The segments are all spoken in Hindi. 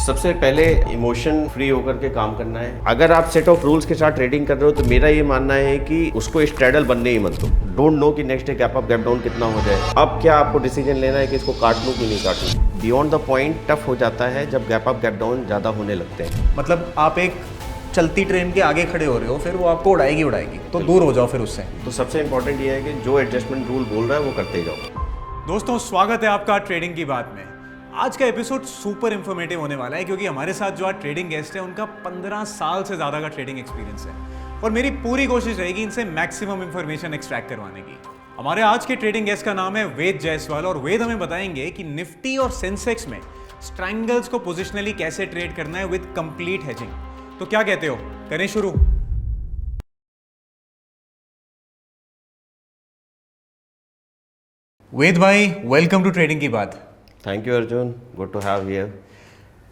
सबसे पहले इमोशन फ्री होकर के काम करना है। अगर आप सेट ऑफ रूल्स के साथ ट्रेडिंग कर रहे हो तो मेरा ये मानना है कि उसको स्ट्रैडल बनने ही मत दो। डोंट नो कि next day gap up gap down कितना हो जाए। अब क्या आपको डिसीजन लेना है कि इसको काट लूं कि नहीं काट लूं। बियॉन्ड द पॉइंट टफ हो जाता है जब गैप अप गैप डाउन ज़्यादा होने लगते हैं। मतलब आप एक चलती ट्रेन के आगे खड़े हो रहे हो, फिर वो आपको उड़ाएगी, तो दूर हो जाओ फिर उससे। तो सबसे इंपॉर्टेंट ये है कि जो एडजस्टमेंट रूल बोल रहा है वो करते जाओ। दोस्तों, स्वागत है आपका ट्रेडिंग की बात में। आज का एपिसोड सुपर इंफॉर्मेटिव होने वाला है क्योंकि हमारे साथ जो आज ट्रेडिंग गेस्ट है उनका 15 साल से ज़्यादा का ट्रेडिंग एक्सपीरियंस है और मेरी पूरी कोशिश रहेगी इनसे मैक्सिमम इंफॉर्मेशन एक्सट्रैक्ट करवाने की। हमारे आज के ट्रेडिंग गेस्ट का नाम है वेद जायसवाल और वेद हमें बताएंगे कि निफ्टी और सेंसेक्स में स्ट्रैंगल्स को पोजिशनली कैसे ट्रेड करना है विद कंप्लीट हेजिंग। तो क्या कहते हो, करें शुरू? वेद भाई, वेलकम टू ट्रेडिंग की बात। Thank you Arjun, good to have here.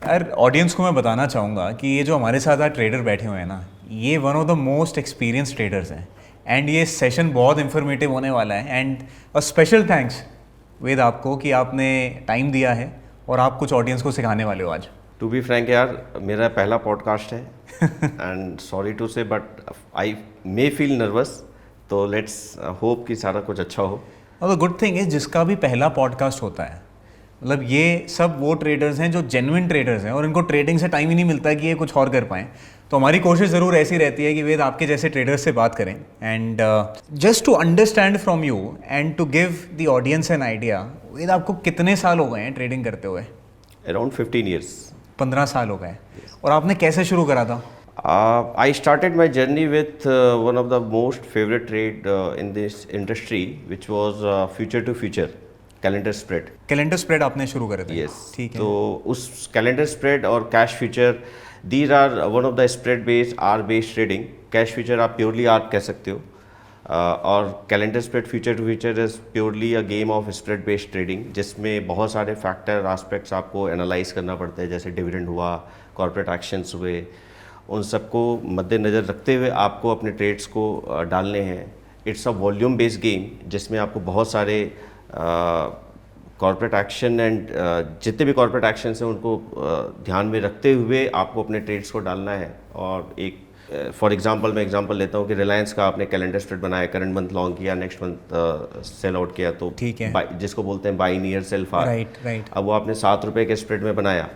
यार, ऑडियंस को मैं बताना चाहूँगा कि ये जो हमारे साथ आज ट्रेडर बैठे हुए हैं ना, ये one of the most experience traders हैं एंड ये सेशन बहुत इंफॉर्मेटिव होने वाला है। एंड अ स्पेशल थैंक्स वेद आपको कि आपने टाइम दिया है और आप कुछ ऑडियंस को सिखाने वाले हो आज। टू बी फ्रैंक यार, मेरा पहला पॉडकास्ट है एंड सॉरी टू से but I may feel nervous, तो लेट्स होप कि सारा कुछ अच्छा हो। और द गुड थिंग इज जिसका भी पहला पॉडकास्ट होता है, मतलब ये सब वो ट्रेडर्स हैं जो जेन्युइन ट्रेडर्स हैं और इनको ट्रेडिंग से टाइम ही नहीं मिलता कि ये कुछ और कर पाएँ। तो हमारी कोशिश ज़रूर ऐसी रहती है कि वेद आपके जैसे ट्रेडर्स से बात करें and just to understand from you and to give the audience an idea. Ved, आपको कितने साल हो गए हैं ट्रेडिंग करते हुए? Around 15 years. 15 साल हो गए। और आपने कैसे शुरू करा था? I started my journey with one of the most favorite trade in this industry, which was future to future, calendar spread. Calendar spread आपने शुरू करे थे? Yes. ठीक है। तो उस calendar spread और cash future, these are one of the spread based R based trading. Cash future आप purely R कह सकते हो और calendar spread future to future is purely a game of spread based trading, जिसमें बहुत सारे factor aspects आपको analyze करना पड़ते हैं, जैसे dividend हुआ, corporate actions हुए, उन सबको मद्देनज़र रखते हुए आपको अपने ट्रेड्स को डालने हैं। It's a volume based game जिसमें आपको बहुत सारे कॉर्पोरेट एक्शन एंड जितने भी कॉर्पोरेट एक्शन हैं उनको ध्यान में रखते हुए आपको अपने ट्रेड्स को डालना है। और एक फॉर एग्जांपल मैं एग्जांपल लेता हूँ कि रिलायंस का आपने कैलेंडर स्प्रेड बनाया, करंट मंथ लॉन्ग किया, नेक्स्ट मंथ सेल आउट किया, तो ठीक है, जिसको बोलते हैं buy near sell far. Right. अब वो आपने 7 रुपये के स्प्रेड में बनाया,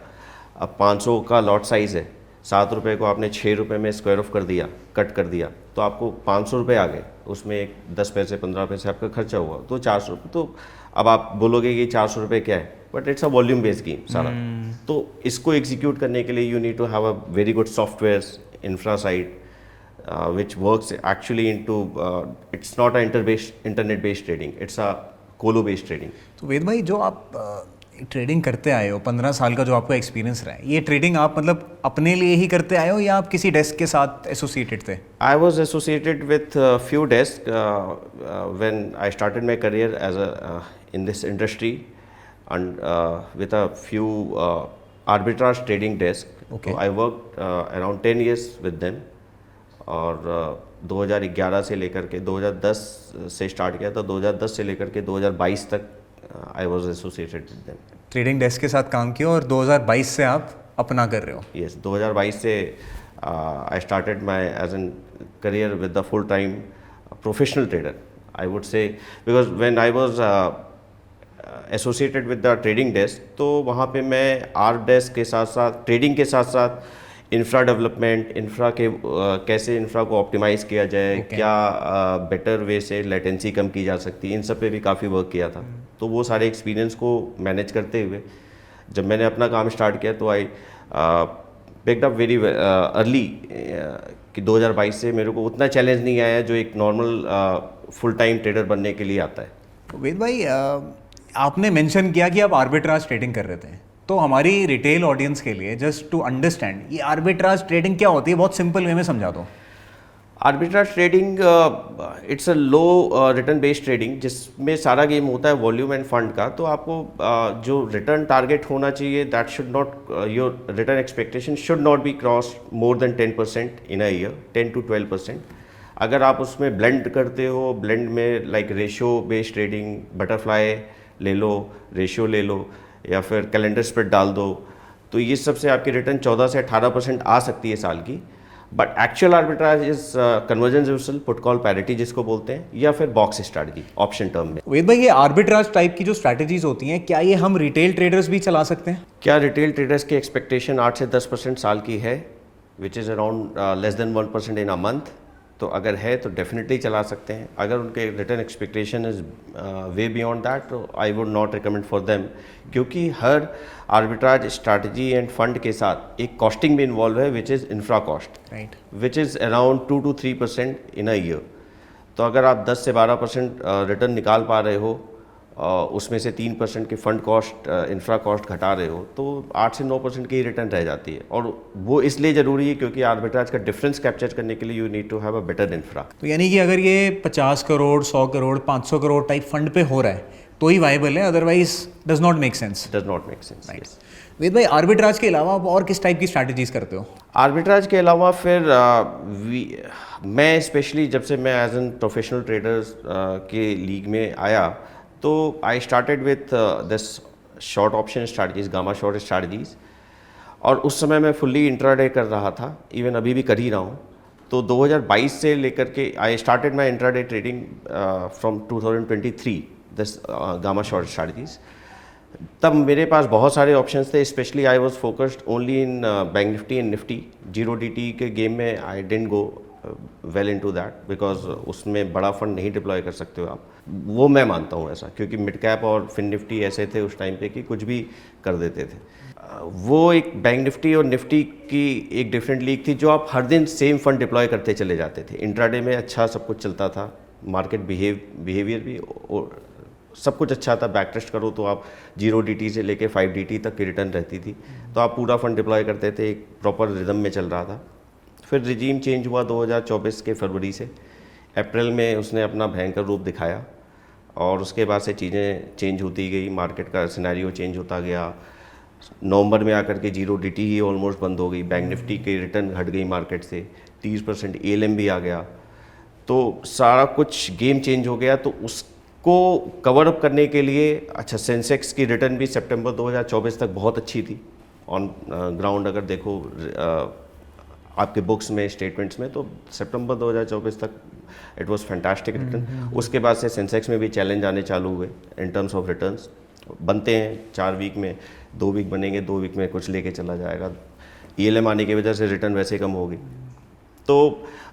अब 500 का लॉट साइज़ है, 7 रुपये को आपने 6 रुपये में स्क्वायर ऑफ कर दिया, कट कर दिया, तो आपको 500 रुपये आ गए, उसमें एक 10 पैसे 15 पैसे आपका खर्चा हुआ, तो 400 रुपये। तो अब आप बोलोगे कि 400 रुपये क्या है, but it's a volume based game सारा। तो इसको एग्जीक्यूट करने के लिए you need to have a very good software infra side which works actually into it's not a internet based trading, it's a colo based trading. तो वेद भाई, जो आप ट्रेडिंग करते आए हो, 15 साल का जो आपका एक्सपीरियंस रहा है, ये ट्रेडिंग आप मतलब अपने लिए ही करते आए हो या आप किसी डेस्क के साथ एसोसिएटेड थे? I was associated with few desks when I started my career as in this industry and with a few arbitrage trading desk. Okay. So I worked around 10 years with them और 2011 से लेकर के 2010 से स्टार्ट किया था, 2010 से लेकर के 2022 तक I was associated with them. Trading desk के साथ काम किया और 2022 से आप अपना कर रहे हो? Yes, 2022 से I started my as in career with the full time professional trader, I would say, because when I was associated with the trading desk, तो वहाँ पे मैं R desk के साथ साथ ट्रेडिंग के साथ साथ इंफ्रा डेवलपमेंट, इंफ्रा के कैसे इंफ्रा को ऑप्टिमाइज़ किया जाए, क्या बेटर वे से लेटेंसी कम की जा सकती है, इन सब पे भी काफ़ी वर्क किया था। तो वो सारे एक्सपीरियंस को मैनेज करते हुए जब मैंने अपना काम स्टार्ट किया तो I picked up very early कि 2022 से मेरे को उतना चैलेंज नहीं आया जो एक नॉर्मल फुल टाइम ट्रेडर बनने के लिए आता है। वेद भाई, आपने मेंशन किया कि आप आर्बिट्राज ट्रेडिंग कर रहे थे, तो हमारी रिटेल ऑडियंस के लिए जस्ट टू अंडरस्टैंड ये आर्बिट्राज ट्रेडिंग क्या होती है, बहुत सिंपल वे में समझा दो। Arbitrage trading it's a low return based trading जिसमें सारा गेम होता है वॉल्यूम एंड फंड का। तो आपको जो रिटर्न टारगेट होना चाहिए, that should not, your return expectation should not be cross more than 10% in a year, 10 to 12%। अगर आप उसमें ब्लेंड करते हो, ब्लेंड में like ratio based trading, butterfly ले लो, रेशियो ले लो या फिर कैलेंडर स्प्रेड डाल दो, तो ये सबसे आपकी रिटर्न 14 से 18% आ सकती है साल की। But actual arbitrage is convergence reversal, put call parity जिसको बोलते हैं, या फिर बॉक्स स्ट्रैटेजी ऑप्शन टर्म में। वेद भाई, ये आर्बिट्राज टाइप की जो स्ट्रैटेजीज होती हैं, क्या ये हम रिटेल ट्रेडर्स भी चला सकते हैं? क्या रिटेल ट्रेडर्स की एक्सपेक्टेशन 8 से 10% साल की है, which is around less than 1% in a month? तो अगर है तो डेफिनेटली चला सकते हैं। अगर उनके return expectation is way beyond that, तो I would not recommend for them, क्योंकि हर आर्बिट्राज स्ट्रैटेजी एंड फंड के साथ एक कॉस्टिंग भी इन्वॉल्व है, which is infra cost, right, which is around 2 to 3% in a year. तो अगर आप 10 से 12% रिटर्न निकाल पा रहे हो, उसमें से 3% की फंड कॉस्ट, इंफ्रा कॉस्ट घटा रहे हो, तो 8 से 9% की रिटर्न रह जाती है। और वो इसलिए ज़रूरी है क्योंकि आर्बिट्राज का डिफरेंस कैप्चर करने के लिए you need to have a better infra. तो यानी कि अगर ये 50 करोड़, 100 करोड़, 500 करोड़ टाइप फंड पे हो रहा है तो ही वाइबल है, otherwise does not make sense. Does not make sense. Yes. Ved भाई, आर्बिट्राज के अलावा आप और किस टाइप की स्ट्रैटेजीज करते हो? आर्बिट्राज के अलावा फिर मैं स्पेशली जब से मैं एज एन प्रोफेशनल ट्रेडर्स के लीग में आया, तो I started with this short option strategies, gamma short strategies. और उस समय मैं फुल्ली इंट्राडे कर रहा था, इवन अभी भी कर ही रहा हूँ। तो 2022 से लेकर के I started my intraday trading from 2023, this gamma short strategies. तब मेरे पास बहुत सारे ऑप्शंस थे, specially I was focused only in bank Nifty and Nifty. Zero DT के गेम में I didn't go well into that, because उसमें बड़ा फंड नहीं डिप्लॉय कर सकते हो आप, वो मैं मानता हूँ ऐसा, क्योंकि मिड कैप और फिन निफ्टी ऐसे थे उस टाइम पे कि कुछ भी कर देते थे। वो एक बैंक निफ्टी और निफ्टी की एक डिफरेंट लीग थी, जो आप हर दिन सेम फंड डिप्लॉय करते चले जाते थे। इंट्राडे में अच्छा सब कुछ चलता था, मार्केट बिहेवियर भी और सब कुछ अच्छा था। बैक टेस्ट करो तो आप 0 DT से लेके 5 DT तक की रिटर्न रहती थी, तो आप पूरा फंड डिप्लॉय करते थे, एक प्रॉपर रिदम में चल रहा था। फिर रिजीम चेंज हुआ 2024 के फरवरी से। अप्रैल में उसने अपना भयंकर रूप दिखाया और उसके बाद से चीज़ें चेंज होती गई, मार्केट का सिनेरियो चेंज होता गया। नवंबर में आकर के 0 DT ही ऑलमोस्ट बंद हो गई, बैंक निफ्टी की रिटर्न घट गई मार्केट से, 30% ALM भी आ गया, तो सारा कुछ गेम चेंज हो गया। तो उसको कवर अप करने के लिए अच्छा, सेंसेक्स की रिटर्न भी सितंबर 2024 तक बहुत अच्छी थी ऑन ग्राउंड। अगर देखो आपके बुक्स में, स्टेटमेंट्स में, तो सितंबर 2024 तक इट वाज फैंटास्टिक रिटर्न। उसके बाद से सेंसेक्स में भी चैलेंज आने चालू हुए इन टर्म्स ऑफ रिटर्न्स। बनते हैं 4 वीक में, 2 वीक बनेंगे, 2 वीक में कुछ लेके चला जाएगा। ELM आने की वजह से रिटर्न वैसे कम होगी। तो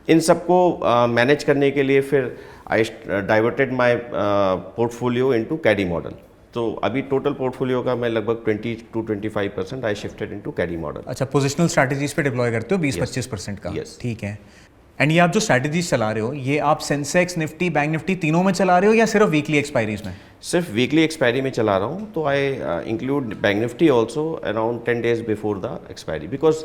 इन सबको मैनेज करने के लिए फिर I diverted my portfolio into कैडी मॉडल। तो अभी टोटल पोर्टफोलियो का मैं लगभग 20 to 25% आई शिफ्टेड इनटू कैडी मॉडल। अच्छा, पोजिशनल स्ट्रैटेजीज पे डिप्लॉय करते हो 20-25% का? Yes. ठीक है। एंड ये आप जो स्ट्रैटेजीज चला रहे हो, ये आप सेंसेक्स, निफ्टी, बैंक निफ्टी तीनों में चला रहे हो या सिर्फ वीकली एक्सपायरीज में? सिर्फ वीकली एक्सपायरी में चला रहा हूँ। तो I include bank Nifty also around 10 days before the expiry, because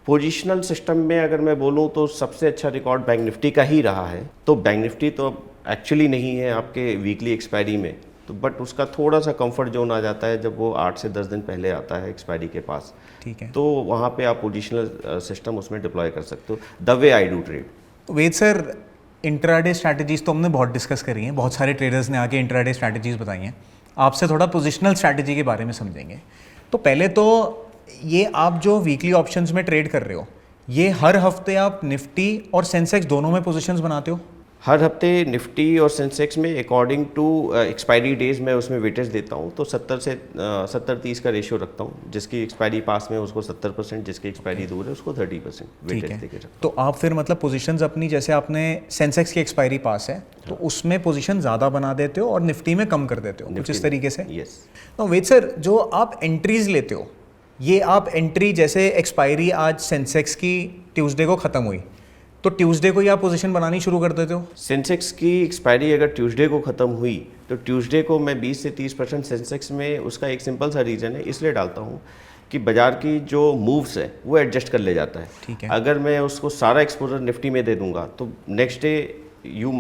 positional system में अगर मैं बोलूँ तो सबसे अच्छा रिकॉर्ड बैंक निफ्टी का ही रहा है। तो बैंक निफ्टी तो एक्चुअली नहीं है आपके वीकली एक्सपायरी में, तो बट उसका थोड़ा सा कंफर्ट जोन आ जाता है जब वो 8 से 10 दिन पहले आता है एक्सपायरी के पास। ठीक है। तो वहाँ पे आप पोजिशनल सिस्टम उसमें डिप्लॉय कर सकते हो, the way I do trade. Ved sir, intraday strategies तो हमने बहुत डिस्कस करी हैं, बहुत सारे ट्रेडर्स ने आके इंट्राडे स्ट्रैटेजीज बताई हैं। आपसे थोड़ा पोजिशनल स्ट्रैटेजी के बारे में समझेंगे। तो पहले तो ये आप जो वीकली ऑप्शंस में ट्रेड कर रहे हो, ये हर हफ्ते आप निफ्टी और सेंसेक्स दोनों में पोजीशंस बनाते हो? हर हफ्ते निफ्टी और सेंसेक्स में अकॉर्डिंग टू एक्सपायरी डेज मैं उसमें वेटेज देता हूँ। तो 70-30 का रेशियो रखता हूँ। जिसकी एक्सपायरी पास में उसको 70%, जिसकी एक्सपायरी दूर है उसको 30% वेटेज देके रखता हूँ। तो आप फिर मतलब पोजीशंस अपनी, जैसे आपने सेंसेक्स की एक्सपायरी पास है तो उसमें पोजीशन ज़्यादा बना देते हो और निफ्टी में कम कर देते हो, कुछ इस तरीके से? यस। तो वेद सर, जो आप एंट्रीज लेते हो, ये आप एंट्री, जैसे एक्सपायरी आज सेंसेक्स की ट्यूसडे को ख़त्म हुई, तो ट्यूसडे को ही आप पोजीशन बनानी शुरू कर देते हो? सेंसेक्स की एक्सपायरी अगर ट्यूसडे को ख़त्म हुई तो ट्यूसडे को मैं 20 से 30% सेंसेक्स में, उसका एक सिंपल सा रीज़न है, इसलिए डालता हूँ कि बाजार की जो मूव्स है वो एडजस्ट कर ले जाता है। ठीक है। अगर मैं उसको सारा एक्सपोजर निफ्टी में दे दूंगा तो next day you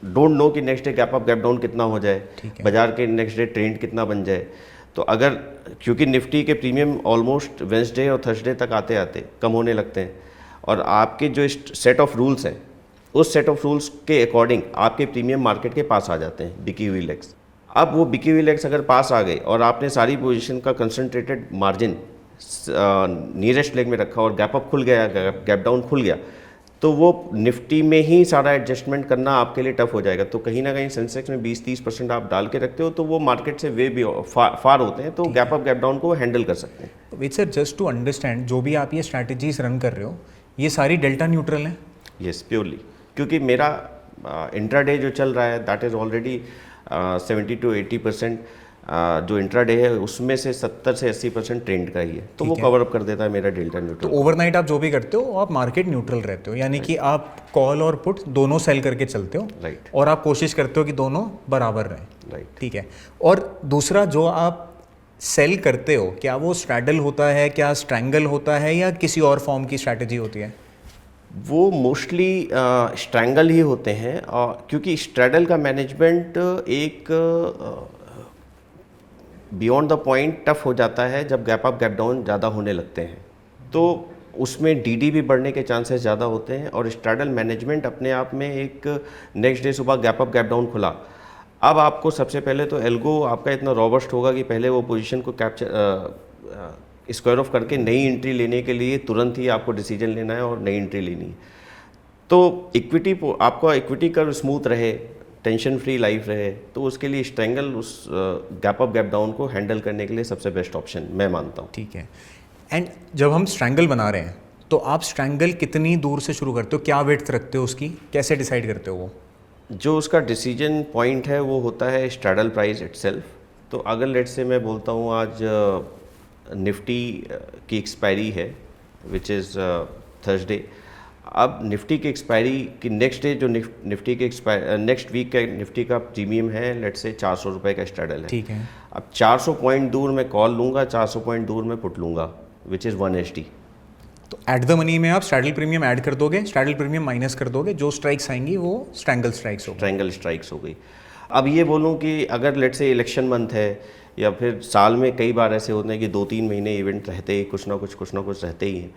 don't know कि next day gap up gap down कितना हो जाए, बाजार के नेक्स्ट डे ट्रेंड कितना बन जाए। तो अगर, क्योंकि निफ्टी के प्रीमियम ऑलमोस्ट वेंसडे और थर्सडे तक आते आते कम होने लगते हैं, और आपके जो सेट ऑफ रूल्स हैं उस सेट ऑफ रूल्स के अकॉर्डिंग आपके प्रीमियम मार्केट के पास आ जाते हैं बिकी हुई लेग्स। अब वो बिकी हुई लेग्स अगर पास आ गए और आपने सारी पोजीशन का कंसंट्रेटेड मार्जिन नियरेस्ट लेग में रखा और गैप अप खुल गया, गैप डाउन खुल गया, तो वो निफ्टी में ही सारा एडजस्टमेंट करना आपके लिए टफ हो जाएगा। तो कहीं ना कहीं सेंसेक्स में 20-30% आप डाल के रखते हो तो वो मार्केट से वे भी फार होते हैं, तो गैप अप गैप डाउन को हैंडल कर सकते हैं। Wait sir, just to understand, जो भी आप ये स्ट्रैटेजीज रन कर रहे हो ये सारी डेल्टा न्यूट्रल हैं? यस, प्योरली, क्योंकि मेरा इंट्राडे जो चल रहा है दैट इज़ ऑलरेडी 70 to 80% जो इंट्राडे है उसमें से 70 से 80% ट्रेंड का ही है, तो वो कवर अप कर देता है मेरा डेल्टा तो न्यूट्रल। ओवरनाइट आप जो भी करते हो आप मार्केट न्यूट्रल रहते हो, यानी कि आप कॉल और पुट दोनों सेल करके चलते हो, राइट, और आप कोशिश करते हो कि दोनों बराबर रहें, राइट। ठीक है। और दूसरा जो आप सेल करते हो, क्या वो स्ट्रैडल होता है, क्या स्ट्रैंगल होता है, या किसी और फॉर्म की स्ट्रैटेजी होती है? वो मोस्टली स्ट्रैंगल ही होते हैं, क्योंकि स्ट्रैडल का मैनेजमेंट एक बियॉन्ड द पॉइंट टफ हो जाता है जब गैप अप गैप डाउन ज़्यादा होने लगते हैं, तो उसमें डीडी भी बढ़ने के चांसेस ज़्यादा होते हैं। और स्ट्रैडल मैनेजमेंट अपने आप में एक नेक्स्ट डे सुबह गैप अप गैप डाउन खुला, अब आपको सबसे पहले तो एल्गो आपका इतना रॉबस्ट होगा कि पहले वो पोजीशन को कैप्चर स्क्वायर ऑफ करके नई एंट्री लेने के लिए तुरंत ही आपको डिसीजन लेना है और नई एंट्री लेनी है। तो इक्विटी आपका इक्विटी कर्व स्मूथ रहे, टेंशन फ्री लाइफ रहे, तो उसके लिए स्ट्रैंगल उस गैप अप गैप डाउन को हैंडल करने के लिए सबसे बेस्ट ऑप्शन मैं मानता हूँ। ठीक है। एंड जब हम स्ट्रैंगल बना रहे हैं तो आप स्ट्रैंगल कितनी दूर से शुरू करते हो, क्या विड्थ रखते हो उसकी, कैसे डिसाइड करते हो वो? जो उसका डिसीजन पॉइंट है वो होता है स्ट्रैडल प्राइस इटसेल्फ। तो अगर लेट से मैं बोलता हूँ आज निफ्टी की एक्सपायरी है विच इज़ थर्सडे, अब निफ्टी की एक्सपायरी की नेक्स्ट डे जो निफ्टी के नेक्स्ट वीक का निफ्टी का प्रीमियम है लेट से 400 रुपये का स्ट्रैडल है। ठीक है। अब 400 पॉइंट दूर मैं कॉल लूँगा, 400 पॉइंट दूर मैं पुट लूँगा विच इज़ 1 तो एट द मनी में आप स्ट्रैडल प्रीमियम ऐड कर दोगे, स्ट्रैडल प्रीमियम माइनस कर दोगे, जो स्ट्राइक्स आएंगी वो स्ट्रैंगल स्ट्राइक्स होगी। ट्रायंगल स्ट्राइक्स हो गई। अब ये बोलूँ कि अगर लेट से इलेक्शन मंथ है या फिर साल में कई बार ऐसे होते हैं कि 2-3 महीने इवेंट रहते ही कुछ ना कुछ रहते ही हैं,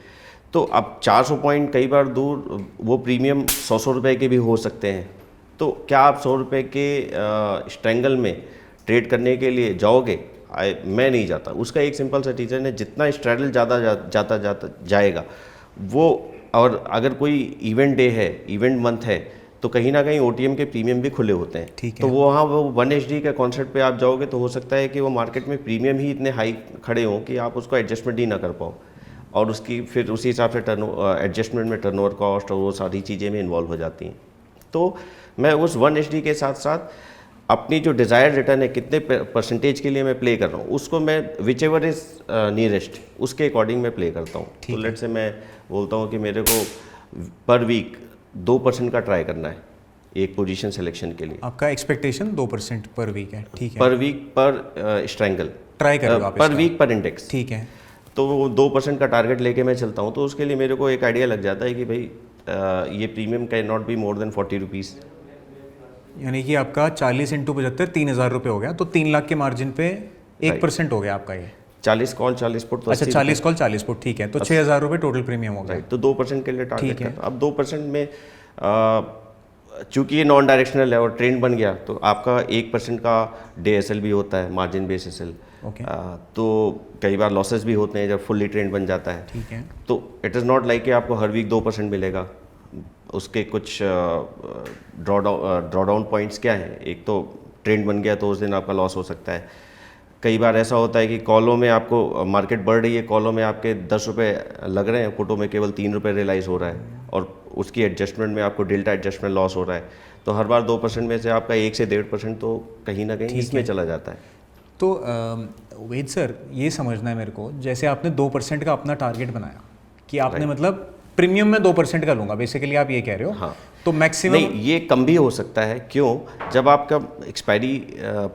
तो अब 400 पॉइंट कई बार दूर वो प्रीमियम 100 रुपये के भी हो सकते हैं। तो क्या आप 100 रुपये के स्ट्रैंगल में ट्रेड करने के लिए जाओगे? मैं नहीं जाता। उसका एक सिंपल सा रीज़न है, जितना स्ट्रैडल ज़्यादा जाएगा वो, और अगर कोई इवेंट डे है, इवेंट मंथ है, तो कहीं ना कहीं OTM के प्रीमियम भी खुले होते हैं। ठीक है। तो वो वहाँ वो 1 के कॉन्सेप्ट पे आप जाओगे तो हो सकता है कि वो मार्केट में प्रीमियम ही इतने हाई खड़े हों कि आप उसको एडजस्टमेंट ही ना कर पाओ, और उसकी फिर उसी हिसाब से एडजस्टमेंट में टर्नओवर कॉस्ट और वो सारी चीज़ें में इन्वॉल्व हो जाती हैं। तो मैं उस 1 के साथ साथ अपनी जो डिज़ायर्ड रिटर्न है, कितने परसेंटेज के लिए मैं प्ले कर रहा हूँ, उसको मैं विच एवर इज़ नियरेस्ट उसके अकॉर्डिंग मैं प्ले करता हूँ। तो लेट से मैं बोलता हूँ कि मेरे को पर वीक 2% का ट्राई करना है एक पोजीशन सिलेक्शन के लिए। आपका एक्सपेक्टेशन 2% पर वीक है? ठीक है। पर वीक पर स्ट्रैंगल ट्राई करो आप पर इसका। वीक पर इंडेक्स। ठीक है। तो 2% का टारगेट लेके मैं चलता हूँ, तो उसके लिए मेरे को एक आइडिया लग जाता है कि भाई ये premium can not be more than 40 rupees. यानी कि आपका 40 × 75 3,000 रुपये हो गया, तो 3 लाख के मार्जिन पे 1% हो गया आपका ये। 40 कॉल 40 पुट, तो अच्छा 80 40 कॉल 40 पुट, ठीक है। तो 6,000 रुपये टोटल प्रीमियम हो गया। राइट। तो 2% के लिए टारगेट ठीक है। करता हूँ। अब 2% में चूंकि ये नॉन डायरेक्शनल है और ट्रेंड बन गया, तो आपका 1% का DSL भी होता है, मार्जिन बेस SL। ओके। तो कई बार लॉसेस भी होते हैं जब फुल्ली ट्रेंड बन जाता है। ठीक है। तो इट इज़ नॉट लाइक कि आपको हर वीक 2% मिलेगा। उसके कुछ ड्रॉ डाउन पॉइंट्स क्या हैं? एक तो ट्रेंड बन गया तो उस दिन आपका लॉस हो सकता है। कई बार ऐसा होता है कि कॉलों में आपको मार्केट बढ़ रही है, कॉलों में आपके 10 रुपये लग रहे हैं, पुटों में केवल 3 रुपये रियलाइज़ हो रहा है, और उसकी एडजस्टमेंट में आपको डेल्टा एडजस्टमेंट लॉस हो रहा है। तो हर बार 2% में से आपका 1 से 1.5% तो कहीं ना कहीं इसमें चला जाता है। तो वेद सर, ये समझना है मेरे को, जैसे आपने 2% का अपना टारगेट बनाया कि आपने मतलब प्रीमियम में 2% का लूँगा, बेसिकली आप ये कह रहे हो। हाँ। तो मैक्सिमम नहीं, ये कम भी हो सकता है। क्यों? जब आपका एक्सपायरी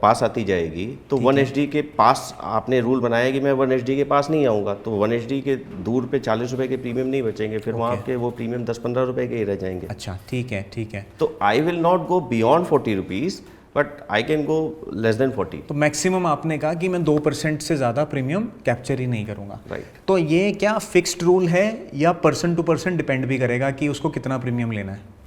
पास आती जाएगी तो 1 के पास आपने रूल बनाया कि मैं 1 के पास नहीं आऊँगा, तो 1 के दूर पे 40 रुपये के प्रीमियम नहीं बचेंगे, फिर वहाँ आपके वो प्रीमियम 10-15 रुपये के ही रह जाएंगे। अच्छा, ठीक है, ठीक है। तो I will not go beyond 40 rupees, but I can go less than 40। तो मैक्सिमम आपने कहा कि मैं 2% से ज़्यादा प्रीमियम कैप्चर ही नहीं करूँगा। राइट। तो ये क्या फिक्स्ड रूल है या पर्सन टू पर्सन डिपेंड भी करेगा कि उसको कितना प्रीमियम लेना है?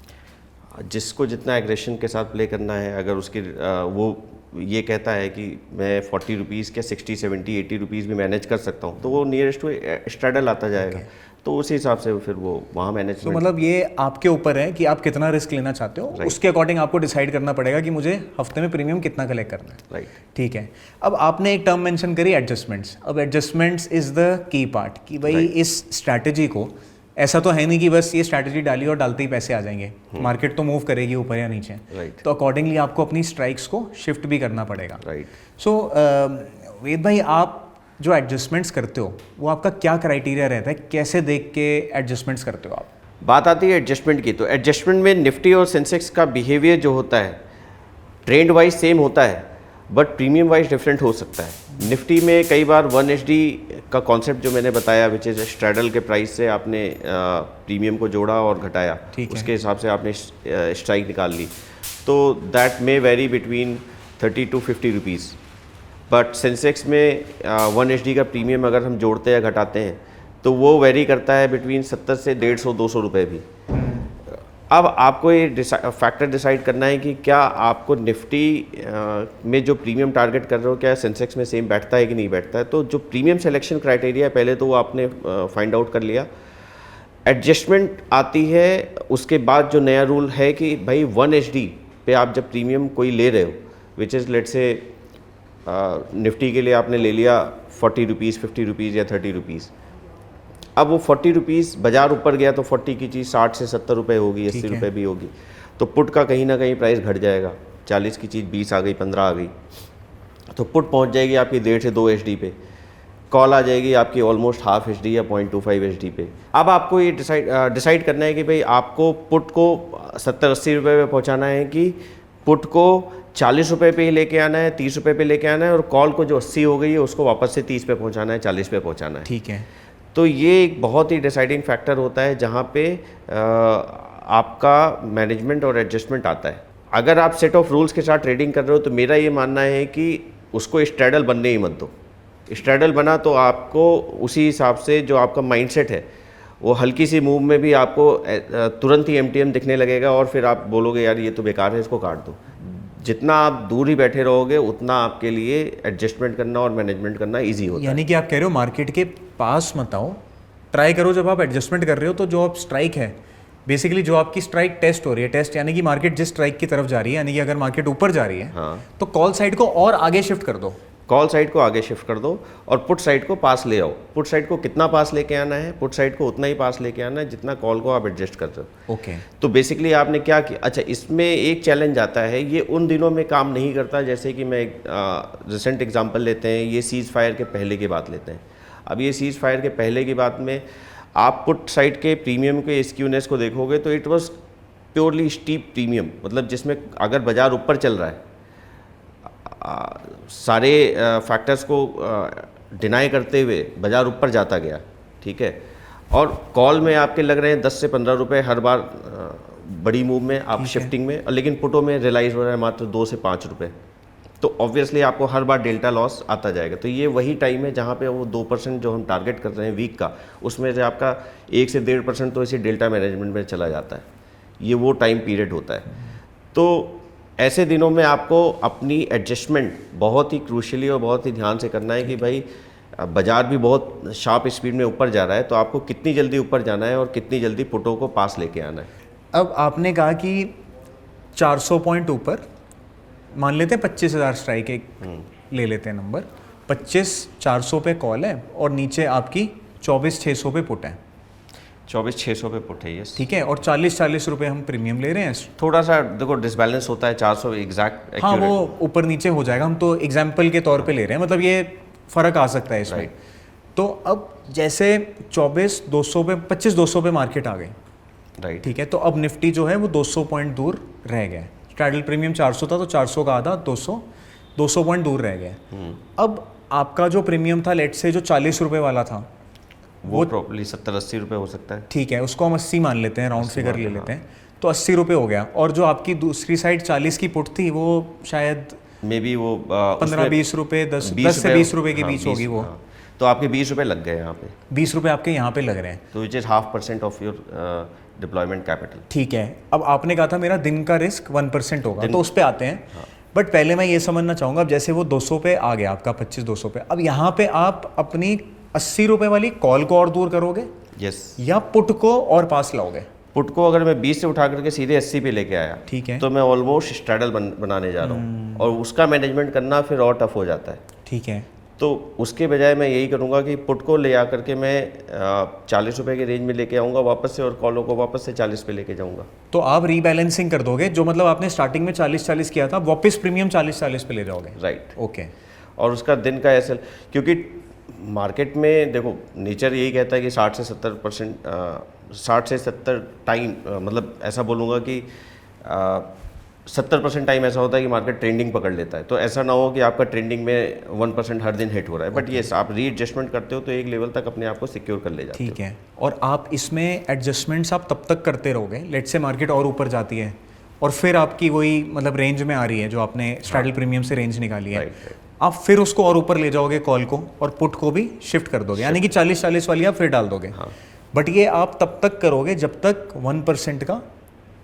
जिसको जितना एग्रेशन के साथ प्ले करना है, अगर उसकी वो ये कहता है कि मैं 40 रुपीज़ क्या 60 70 80 रुपीज़ भी मैनेज कर सकता हूँ, तो वो नियरेस्ट टू स्ट्रैडल आता जाएगा। तो उस हिसाब से फिर वो वहाँ तो मैनेजमेंट। मतलब ये आपके ऊपर है कि आप कितना रिस्क लेना चाहते हो, उसके अकॉर्डिंग आपको डिसाइड करना पड़ेगा कि मुझे हफ्ते में प्रीमियम कितना कलेक्ट करना है। राइट। ठीक है। अब आपने एक टर्म मेंशन करी एडजस्टमेंट्स। अब adjustments is the key part कि भाई इस स्ट्रैटेजी को, ऐसा तो है नहीं कि बस ये स्ट्रैटेजी डाली और डालते ही पैसे आ जाएंगे, मार्केट तो मूव करेगी ऊपर या नीचे। Right. तो अकॉर्डिंगली आपको अपनी स्ट्राइक्स को शिफ्ट भी करना पड़ेगा। राइट। सो वेद भाई, आप जो एडजस्टमेंट्स करते हो वो आपका क्या क्राइटेरिया रहता है, कैसे देख के एडजस्टमेंट्स करते हो आप? बात आती है एडजस्टमेंट की, तो एडजस्टमेंट में निफ्टी और सेंसेक्स का बिहेवियर जो होता है ट्रेंड वाइज सेम होता है, बट प्रीमियम वाइज डिफरेंट हो सकता है। निफ्टी में कई बार 1HD का कॉन्सेप्ट जो मैंने बताया, विच इज स्ट्रैडल के प्राइस से आपने प्रीमियम को जोड़ा और घटाया, उसके हिसाब से आपने स्ट्राइक निकाल ली, तो that may very between 30 to 50 rupees. But Sensex में 1HD का प्रीमियम अगर हम जोड़ते या घटाते हैं तो वो वेरी करता है बिटवीन 70 से 150-200 रुपये भी। अब आपको ये फैक्टर डिसाइड करना है कि क्या आपको निफ्टी में जो प्रीमियम टारगेट कर रहे हो, क्या सेंसेक्स में सेम बैठता है कि नहीं बैठता है। तो जो प्रीमियम सिलेक्शन क्राइटेरिया है पहले तो वो आपने फाइंड आउट कर लिया। एडजस्टमेंट आती है उसके बाद जो नया रूल है कि भाई 1HD पे आप जब प्रीमियम कोई ले रहे हो, विच इज़ लेट से निफ्टी के लिए आपने ले लिया 40 रुपीज़ 50 रुपीज़ या 30 रुपीज़। अब वो 40 रुपीज़ बाजार ऊपर गया तो 40 की चीज़ 60 से 70 रुपये होगी, 80 रुपये भी होगी, तो पुट का कहीं ना कहीं प्राइस घट जाएगा। 40 की चीज़ 20 आ गई, 15 आ गई, तो पुट पहुंच जाएगी आपकी 1.5 से 2 HD पे। कॉल आ जाएगी आपकी ऑलमोस्ट हाफ HD या 0.25 HD पे। अब आपको ये डिसाइड करना है कि भाई आपको पुट को 70-80 रुपये पे पहुँचाना है कि पुट को 40 रुपये पे ही लेके आना है, 30 रुपये पे लेके आना है, और कॉल को जो 80 हो गई है उसको वापस से 30 पे पहुँचाना है, 40 पे पहुँचाना है। ठीक है। तो ये एक बहुत ही डिसाइडिंग फैक्टर होता है जहाँ पे आपका मैनेजमेंट और एडजस्टमेंट आता है। अगर आप सेट ऑफ रूल्स के साथ ट्रेडिंग कर रहे हो तो मेरा ये मानना है कि उसको स्ट्रैडल बनने ही मत दो। स्ट्रैडल बना तो आपको उसी हिसाब से जो आपका माइंडसेट है वो हल्की सी मूव में भी आपको तुरंत ही MTM दिखने लगेगा और फिर आप बोलोगे यार ये तो बेकार है, इसको काट दो। जितना आप दूर ही बैठे रहोगे उतना आपके लिए एडजस्टमेंट करना और मैनेजमेंट करना ईजी होता है। यानी कि आप कह रहे हो मार्केट के पास मत आओ, ट्राई करो जब आप एडजस्टमेंट कर रहे हो तो जो आप स्ट्राइक है, बेसिकली जो आपकी स्ट्राइक टेस्ट हो रही है, टेस्ट यानी कि मार्केट जिस स्ट्राइक की तरफ जा रही है, यानी कि अगर मार्केट ऊपर जा रही है तो कॉल साइड को और आगे शिफ्ट कर दो। कॉल साइड को आगे शिफ्ट कर दो और पुट साइड को पास ले आओ। पुट साइड को कितना पास लेके आना है, पुट साइड को उतना ही पास लेके आना है जितना कॉल को आप एडजस्ट करते हो। ओके। तो बेसिकली आपने क्या किया। अच्छा, इसमें एक चैलेंज आता है, ये उन दिनों में काम नहीं करता। जैसे कि मैं एक रिसेंट एग्जांपल लेते हैं, ये सीज़ फायर के पहले की बात लेते हैं। अब ये सीज़ फायर के पहले की बात में आप पुट साइड के प्रीमियम के स्क्यूनेस को देखोगे तो it was purely steep premium, मतलब जिसमें अगर बाजार ऊपर चल रहा है, सारे फैक्टर्स को डिनाई करते हुए बाजार ऊपर जाता गया, ठीक है। और कॉल में आपके लग रहे हैं 10 से 15 रुपए हर बार बड़ी मूव में आप शिफ्टिंग में, और लेकिन पुटों में रियलाइज हो रहा है मात्र 2 से 5 रुपए। तो ऑब्वियसली आपको हर बार डेल्टा लॉस आता जाएगा। तो ये वही टाइम है जहाँ पे वो 2% जो हम टारगेट कर रहे हैं वीक का, उसमें से आपका 1 से 1.5% तो इसी डेल्टा मैनेजमेंट में चला जाता है। ये वो टाइम पीरियड होता है। तो ऐसे दिनों में आपको अपनी एडजस्टमेंट बहुत ही क्रूशियली और बहुत ही ध्यान से करना है कि भाई बाजार भी बहुत शार्प स्पीड में ऊपर जा रहा है, तो आपको कितनी जल्दी ऊपर जाना है और कितनी जल्दी पुटों को पास लेके आना है। अब आपने कहा कि 400 पॉइंट ऊपर मान लेते हैं 25,000 स्ट्राइक एक ले लेते हैं नंबर, 25,400 पे कॉल है और नीचे आपकी 24,600 पे पुट है। 24,600 पे पुट है, यस, ठीक है। और 40 रुपए हम प्रीमियम ले रहे हैं। थोड़ा सा देखो डिसबैलेंस होता है, 400 एग्जैक्ट, हाँ वो ऊपर नीचे हो जाएगा, हम तो एग्जाम्पल के तौर पे ले रहे हैं, मतलब ये फ़र्क आ सकता है इसमें। तो अब जैसे 24,200 पे 25,200 पे मार्केट आ गई, राइट, ठीक है। तो अब निफ्टी जो है वो 200 पॉइंट दूर रह गया। स्ट्रैडल प्रीमियम 400 था तो 400 का आधा 200 पॉइंट दूर रह गया। अब आपका जो प्रीमियम था लेट से जो 40 रुपये वाला था वो प्रॉब्ली 70-80 रुपये हो सकता है, ठीक है, उसको हम 80 मान लेते हैं, राउंड फिगर ले लेते हैं, तो 80 रुपये हो गया। और जो आपकी दूसरी साइड 40 की पुट थी वो शायद मे बी वो 15-20 रुपये 10 से 20 रुपये के बीच होगी वो। तो आपके 20 रुपये लग गए यहाँ पे, 20 रुपये आपके यहाँ पे लग रहे हैं, तो which is 0.5% of your deployment capital. ठीक है। अब आपने कहा था मेरा दिन का रिस्क 1% होगा, तो उस पर आते हैं। बट पहले मैं ये समझना चाहूँगा, अब जैसे वो 200 पे आ गया आपका, 25-200 पे, अब यहाँ पे आप अपनी 80 रुपए वाली कॉल को और दूर करोगे यस, या पुट को और पास लाओगे? पुट को अगर मैं 20 से उठा करके सीधे 80 पे लेके आया, ठीक है, तो मैं ऑलमोस्ट स्ट्रैडल बनाने जा रहा हूँ, और उसका मैनेजमेंट करना फिर और टफ हो जाता है। ठीक है, तो उसके बजाय मैं यही करूँगा कि पुट को ले आ करके मैं 40 रुपये की रेंज में लेके आऊँगा वापस से, और कॉलों को वापस से 40 पे लेके जाऊँगा। तो आप रीबैलेंसिंग कर दोगे, जो मतलब आपने स्टार्टिंग में 40-40 किया था, वापस प्रीमियम 40-40 पे ले जाओगे? राइट। ओके। और उसका दिन का एसएल, क्योंकि मार्केट में देखो नेचर यही कहता है कि 60 से 70 टाइम, मतलब ऐसा बोलूँगा कि 70% टाइम ऐसा होता है कि मार्केट ट्रेंडिंग पकड़ लेता है। तो ऐसा ना हो कि आपका ट्रेंडिंग में 1% हर दिन हिट हो रहा है, बट येस आप रीएडजस्टमेंट करते हो तो एक लेवल तक अपने आप को सिक्योर कर ले जाते हो। ठीक है, और आप इसमें एडजस्टमेंट्स आप तब तक करते रहोगे, लेट से मार्केट और ऊपर जाती है और फिर आपकी वही मतलब रेंज में आ रही है जो आपने स्ट्रैडल प्रीमियम से रेंज निकाली है, आप फिर उसको और ऊपर ले जाओगे कॉल को, और पुट को भी शिफ्ट कर दोगे, यानी कि 40-40 वाली आप फिर डाल दोगे। हाँ। बट ये आप तब तक करोगे जब तक 1% का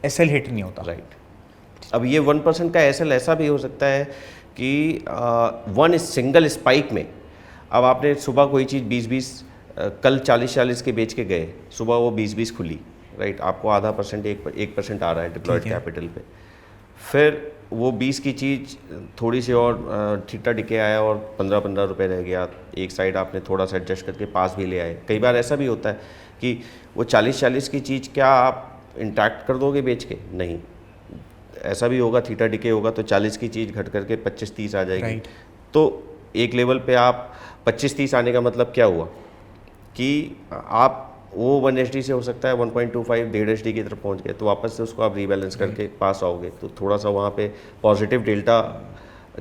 एसएल हिट नहीं होता। राइट। अब ये 1% का एसएल ऐसा भी हो सकता है कि वन सिंगल स्पाइक में, अब आपने सुबह कोई चीज़ 20-20 कल 40-40 के बेच के गए, सुबह वो 20-20 खुली, राइट, आपको आधा % 1% आ रहा है डिप्लॉयड कैपिटल पे, फिर वो 20 की चीज़ थोड़ी सी और थीटा डिके आया और 15-15 रुपये रह गया, एक साइड आपने थोड़ा सा एडजस्ट करके पास भी ले आए। कई बार ऐसा भी होता है कि वो 40-40 की चीज़ क्या आप इंटैक्ट कर दोगे बेच के? नहीं, ऐसा भी होगा, थीटा डिके होगा तो 40 की चीज़ घट करके 25-30 आ जाएगी। Right. तो एक लेवल पे आप 25-30 आने का मतलब क्या हुआ कि आप वो 1 HD से हो सकता है 1.25 1.5 HD की तरफ पहुंच गए, तो वापस से उसको आप रीबैलेंस करके पास आओगे, तो थोड़ा सा वहाँ पे पॉजिटिव डेल्टा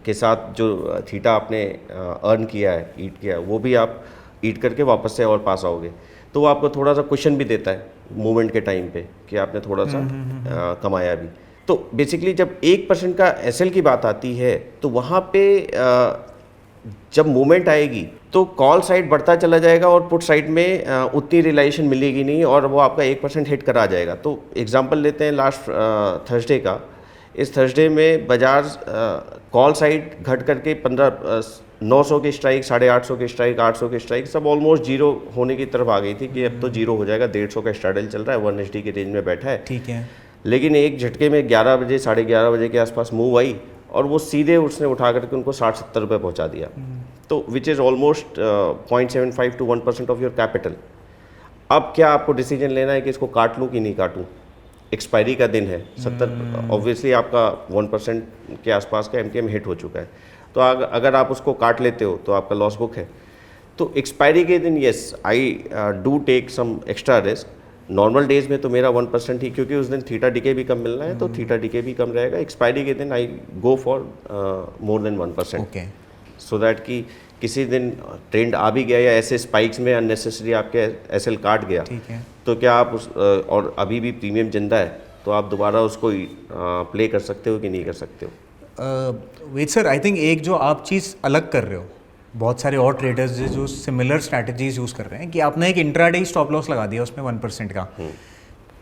के साथ जो थीटा आपने अर्न किया है, ईट किया है, वो भी आप ईट करके वापस से और पास आओगे। तो वो आपको थोड़ा सा क्वेश्चन भी देता है मूवमेंट के टाइम पे कि आपने थोड़ा सा कमाया भी। तो बेसिकली जब 1% का एसएल की बात आती है तो वहाँ पे जब मूवमेंट आएगी तो कॉल साइड बढ़ता चला जाएगा और पुट साइड में उतनी रियलाइजेशन मिलेगी नहीं, और वो आपका 1% हिट करा जाएगा। तो एग्जांपल लेते हैं लास्ट थर्सडे का। इस थर्सडे में बाजार कॉल साइड घट करके 900 की स्ट्राइक, 850 की स्ट्राइक, 800 की स्ट्राइक सब ऑलमोस्ट जीरो होने की तरफ आ गई थी कि अब तो जीरो हो जाएगा, 150 का स्ट्रैडल चल रहा है, 1 HD की रेंज में बैठा है। ठीक है, लेकिन एक झटके में 11 बजे 11:30 बजे के आसपास मूव आई और वो सीधे उसने उठा करके उनको 60-70 रुपये पहुँचा दिया। तो which is almost 0.75 to 1% of your capital. अब क्या आपको डिसीजन लेना है कि इसको काट लूँ कि नहीं काटूँ? एक्सपायरी का दिन है 70, ऑब्वियसली आपका 1% के आसपास का MTM हिट हो चुका है, तो अगर आप उसको काट लेते हो तो आपका लॉस बुक है। तो एक्सपायरी के दिन yes I do take some extra risk. Normal days में तो मेरा 1% ही, क्योंकि उस दिन थीटा डिके भी कम मिलना है तो थीटा डिके भी कम रहेगा। एक्सपायरी के दिन I go for more than 1%, okay, so that कि किसी दिन ट्रेंड आ भी गया या ऐसे स्पाइक्स में अननेसेसरी आपके एसएल काट गया, ठीक है, तो क्या आप उस और अभी भी प्रीमियम जिंदा है तो आप दोबारा उसको प्ले कर सकते हो कि नहीं कर सकते हो? वेट सर, आई थिंक एक जो आप चीज़ अलग कर रहे हो, बहुत सारे और ट्रेडर्स जो सिमिलर स्ट्रैटेजीज यूज़ कर रहे हैं कि आपने एक इंट्राडे स्टॉप लॉस लगा दिया उसमें 1% का।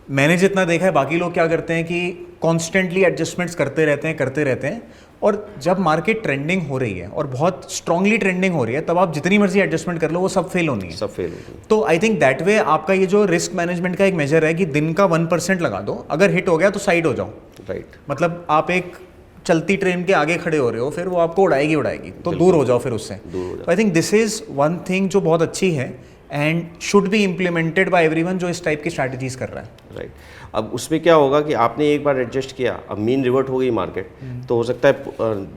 मैंने जितना देखा है बाकी लोग क्या करते हैं कि कॉन्स्टेंटली एडजस्टमेंट्स करते रहते हैं और जब मार्केट ट्रेंडिंग हो रही है और बहुत स्ट्रांगली ट्रेंडिंग हो रही है तब आप जितनी मर्जी एडजस्टमेंट कर लो वो सब फेल होनी है, सब फेल होगी। तो आई थिंक दैट वे आपका ये जो रिस्क मैनेजमेंट का एक मेजर है कि दिन का 1% लगा दो, अगर हिट हो गया तो साइड हो जाओ। राइट, मतलब आप एक चलती ट्रेन के आगे खड़े हो रहे हो, फिर वो आपको उड़ाएगी, तो दूर हो जाओ फिर उससे। तो I think this is one thing जो बहुत अच्छी है and should be implemented by everyone जो इस टाइप की स्ट्रैटेजीज कर रहा है। राइट। अब उसमें क्या होगा कि आपने एक बार एडजस्ट किया, अब मीन रिवर्ट हो गई मार्केट, तो हो सकता है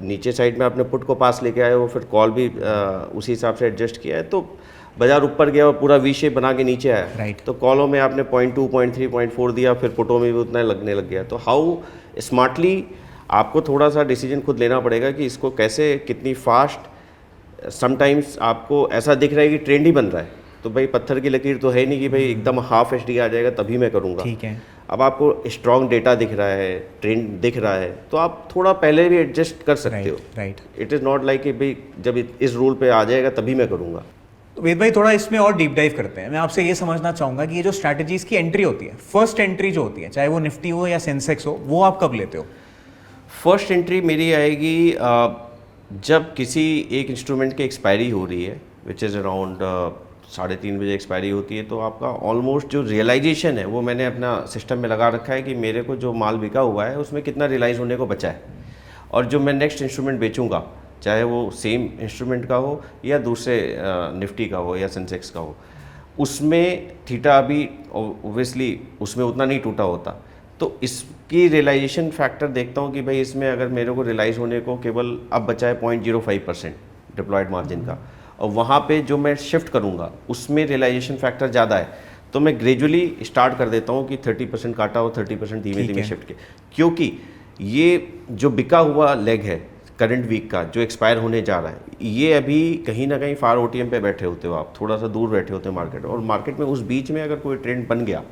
नीचे साइड में आपने पुट को पास लेके आए हो, फिर कॉल भी उसी हिसाब से एडजस्ट किया है, तो बाजार ऊपर गया और पूरा वी शेप बना के नीचे आया। Right. तो कॉलों में आपने 0.2, 0.3, 0.4 दिया, फिर पुटों में भी उतना लगने लग गया। तो हाउ स्मार्टली आपको थोड़ा सा डिसीजन खुद लेना पड़ेगा कि इसको कैसे, कितनी फास्ट। समटाइम्स आपको ऐसा दिख रहा है कि ट्रेंड ही बन रहा है, तो भाई पत्थर की लकीर तो है नहीं कि भाई एकदम हाफ HD आ जाएगा तभी मैं करूँगा। ठीक है, अब आपको स्ट्रॉन्ग डेटा दिख रहा है, ट्रेंड दिख रहा है, तो आप थोड़ा पहले भी एडजस्ट कर सकते हो। Right. It is not like कि भाई जब इस रूल पे आ जाएगा तभी मैं करूँगा। तो वेद भाई थोड़ा इसमें और डीप डाइव करते हैं। मैं आपसे ये समझना चाहूँगा कि ये जो स्ट्रैटेजीज की एंट्री होती है, फर्स्ट एंट्री जो होती है, चाहे वो निफ्टी हो या सेंसेक्स हो, वो आप कब लेते हो? फर्स्ट एंट्री मेरी आएगी जब किसी एक इंस्ट्रूमेंट की एक्सपायरी हो रही है, विच इज़ अराउंड 3:30 बजे एक्सपायरी होती है, तो आपका ऑलमोस्ट जो रियलाइजेशन है वो मैंने अपना सिस्टम में लगा रखा है कि मेरे को जो माल बिका हुआ है उसमें कितना रियलाइज़ होने को बचा है, और जो मैं नेक्स्ट इंस्ट्रूमेंट बेचूंगा चाहे वो सेम इंस्ट्रूमेंट का हो या दूसरे निफ्टी का हो या सेंसेक्स का हो, उसमें थीटा अभी ओब्वियसली उसमें उतना नहीं टूटा होता, तो इसकी रियलाइजेशन फैक्टर देखता हूँ कि भाई इसमें अगर मेरे को रियलाइज़ होने को केवल अब बचा है 0.05% डिप्लॉयड मार्जिन का, और वहाँ पे जो मैं शिफ्ट करूँगा उसमें रियलाइजेशन फैक्टर ज़्यादा है, तो मैं ग्रेजुअली स्टार्ट कर देता हूँ कि 30% काटा हो, 30% धीमे धीमे शिफ्ट के, क्योंकि ये जो बिका हुआ लेग है करंट वीक का जो एक्सपायर होने जा रहा है, ये अभी कहीं ना कहीं फार ओटीएम पे बैठे होते हो आप, थोड़ा सा दूर बैठे होते हो मार्केट, और मार्केट में उस बीच में अगर कोई ट्रेंड बन गया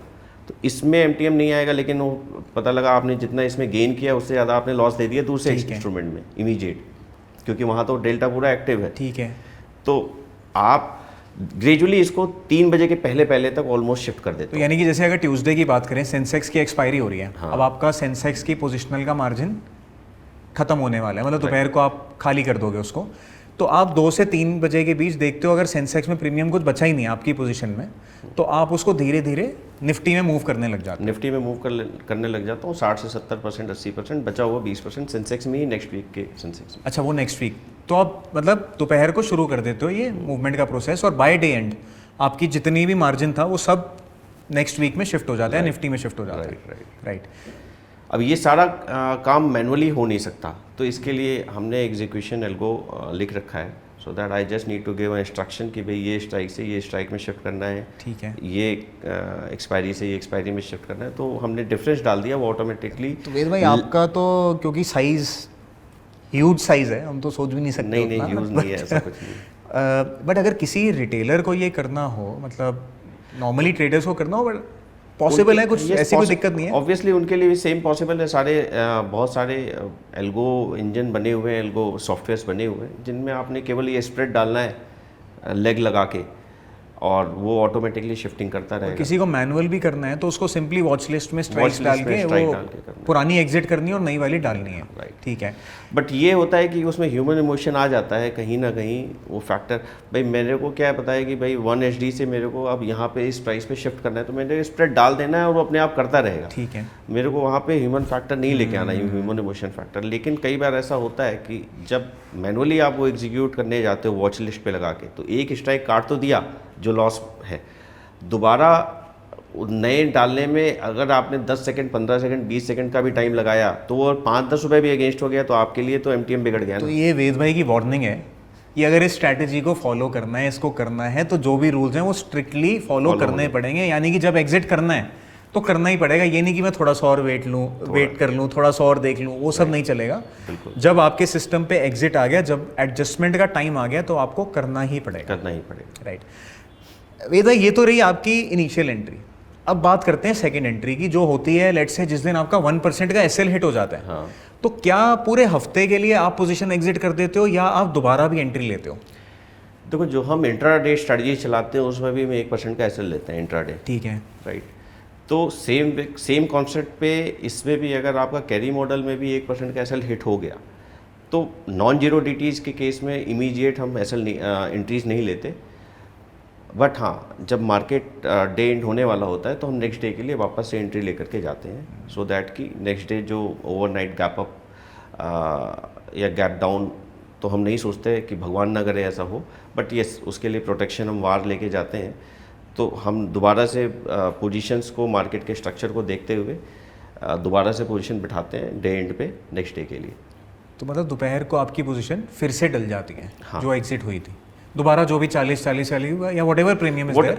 तो इसमें एमटीएम नहीं आएगा, लेकिन वो पता लगा आपने जितना इसमें गेन किया उससे ज़्यादा आपने लॉस दे दिया दूसरे इंस्ट्रूमेंट में इमीडिएट, क्योंकि वहाँ तो डेल्टा पूरा एक्टिव है। ठीक है, तो आप ग्रेजुअली इसको 3 बजे के पहले तक ऑलमोस्ट शिफ्ट कर देते तो यानी कि जैसे अगर ट्यूसडे की बात करें, सेंसेक्स की एक्सपायरी हो रही है, अब आपका सेंसेक्स की पोजिशनल का मार्जिन खत्म होने वाला है, मतलब दोपहर को आप खाली कर दोगे उसको, तो आप 2 से 3 बजे के बीच देखते हो अगर सेंसेक्स में प्रीमियम कुछ बचा ही नहीं है आपकी पोजीशन में, तो आप उसको धीरे धीरे निफ्टी में मूव करने लग जाते हैं। निफ्टी में मूव करने लग जाता हूँ, 60 से 70% 80%, बचा हुआ 20% सेंसेक्स में ही नेक्स्ट वीक के सेंसेक्स में। अच्छा, वो नेक्स्ट वीक, तो आप मतलब दोपहर को शुरू कर देते हो ये मूवमेंट का प्रोसेस, और बाय डे एंड आपकी जितनी भी मार्जिन था वो सब नेक्स्ट वीक में शिफ्ट हो जाता है, निफ्टी में शिफ्ट हो जाता है। राइट। अब ये सारा काम मैनुअली हो नहीं सकता, तो इसके लिए हमने एग्जीक्यूशन एल्गो लिख रखा है, so that I just need to give instruction कि भाई ये स्ट्राइक से ये स्ट्राइक में शिफ्ट करना है, ठीक है, ये एक्सपायरी से ये एक्सपायरी में शिफ्ट करना है, तो हमने डिफरेंस डाल दिया वो ऑटोमेटिकली। तो वेद भाई आपका तो क्योंकि साइज ह्यूज साइज है, हम तो सोच भी नहीं सकते। नहीं ह्यूज नहीं है, ऐसा कुछ नहीं। बट अगर किसी रिटेलर को ये करना हो, मतलब नॉर्मली ट्रेडर्स को करना हो, बट पॉसिबल है, कुछ ऐसी कोई दिक्कत नहीं है? ऑब्वियसली उनके लिए भी सेम पॉसिबल है, सारे बहुत सारे एल्गो इंजन बने हुए हैं, एल्गो सॉफ्टवेयर्स बने हुए हैं जिनमें आपने केवल ये स्प्रेड डालना है लेग लगा के, और वो ऑटोमेटिकली शिफ्टिंग करता रहेगा। किसी को मैनुअल भी करना है तो उसको सिंपली वॉच लिस्ट में स्ट्राइक्स डाल के वो पुरानी एग्जिट करनी है और नई वाली डालनी है। राइट, ठीक है। बट ये होता है कि उसमें ह्यूमन इमोशन आ जाता है कहीं ना कहीं, वो फैक्टर। भाई मेरे को क्या पता है कि भाई 1 HD से मेरे को अब यहाँ पे इस प्राइस पे शिफ्ट करना है, तो मैंने स्प्रेड डाल देना है और वो अपने आप करता रहेगा। ठीक है, मेरे को वहाँ पे ह्यूमन फैक्टर नहीं लेके आना, ह्यूमन इमोशन फैक्टर। लेकिन कई बार ऐसा होता है कि जब मैनुअली आप वो एग्जीक्यूट करने जाते हो वॉच लिस्ट पे लगा के, तो एक स्ट्राइक काट तो दिया जो लॉस है, दोबारा नए डालने में अगर आपने 10 सेकंड 15 सेकंड 20 सेकंड का भी टाइम लगाया तो वो 5-10 रुपये भी अगेंस्ट हो गया, तो आपके लिए तो एमटीएम बिगड़ गया। तो ये वेद भाई की वार्निंग है कि अगर इस स्ट्रैटेजी को फॉलो करना है, इसको करना है, तो जो भी रूल्स हैं वो स्ट्रिक्टली फॉलो करने पड़ेंगे। यानी कि जब एग्जिट करना है तो करना ही पड़ेगा, ये नहीं कि मैं थोड़ा सा और वेट कर लूँ, थोड़ा सा और देख लूँ, वो सब नहीं चलेगा। जब आपके सिस्टम पे एग्जिट आ गया, जब एडजस्टमेंट का टाइम आ गया, तो आपको करना ही पड़ेगा। राइट। वेद भाई, ये तो रही आपकी इनिशियल एंट्री। अब बात करते हैं सेकंड एंट्री की, जो होती है लेट्स से जिस दिन आपका 1% का एसएल हिट हो जाता है। हाँ। तो क्या पूरे हफ्ते के लिए आप पोजीशन एग्जिट कर देते हो या आप दोबारा भी एंट्री लेते हो? देखो, जो हम इंट्राडे स्ट्रेटजी चलाते हैं उसमें भी हम 1% का एसएल लेते हैं इंट्राडे। ठीक है, राइट। तो सेम कॉन्सेप्ट पे इसमें भी अगर आपका कैरी मॉडल में भी 1% का एसएल हिट हो गया, तो नॉन जीरो डीटीज के केस में इमीडिएट हम एसएल एंट्रीज नहीं लेते। बट हाँ, जब मार्केट डे एंड होने वाला होता है तो हम नेक्स्ट डे के लिए वापस से एंट्री लेकर के जाते हैं, सो दैट कि नेक्स्ट डे जो ओवरनाइट गैप अप या गैप डाउन, तो हम नहीं सोचते कि भगवान ना करे ऐसा हो, बट यस उसके लिए प्रोटेक्शन हम वार लेके जाते हैं। तो हम दोबारा से पोजीशंस को, मार्केट के स्ट्रक्चर को देखते हुए दोबारा से पोजीशन बिठाते हैं डे एंड पे नेक्स्ट डे के लिए। तो मतलब दोपहर को आपकी पोजीशन फिर से डल जाती है। हाँ। जो एग्जिट हुई थी, दोबारा जो भी 40 या व्हाटएवर प्रीमियम इज देयर।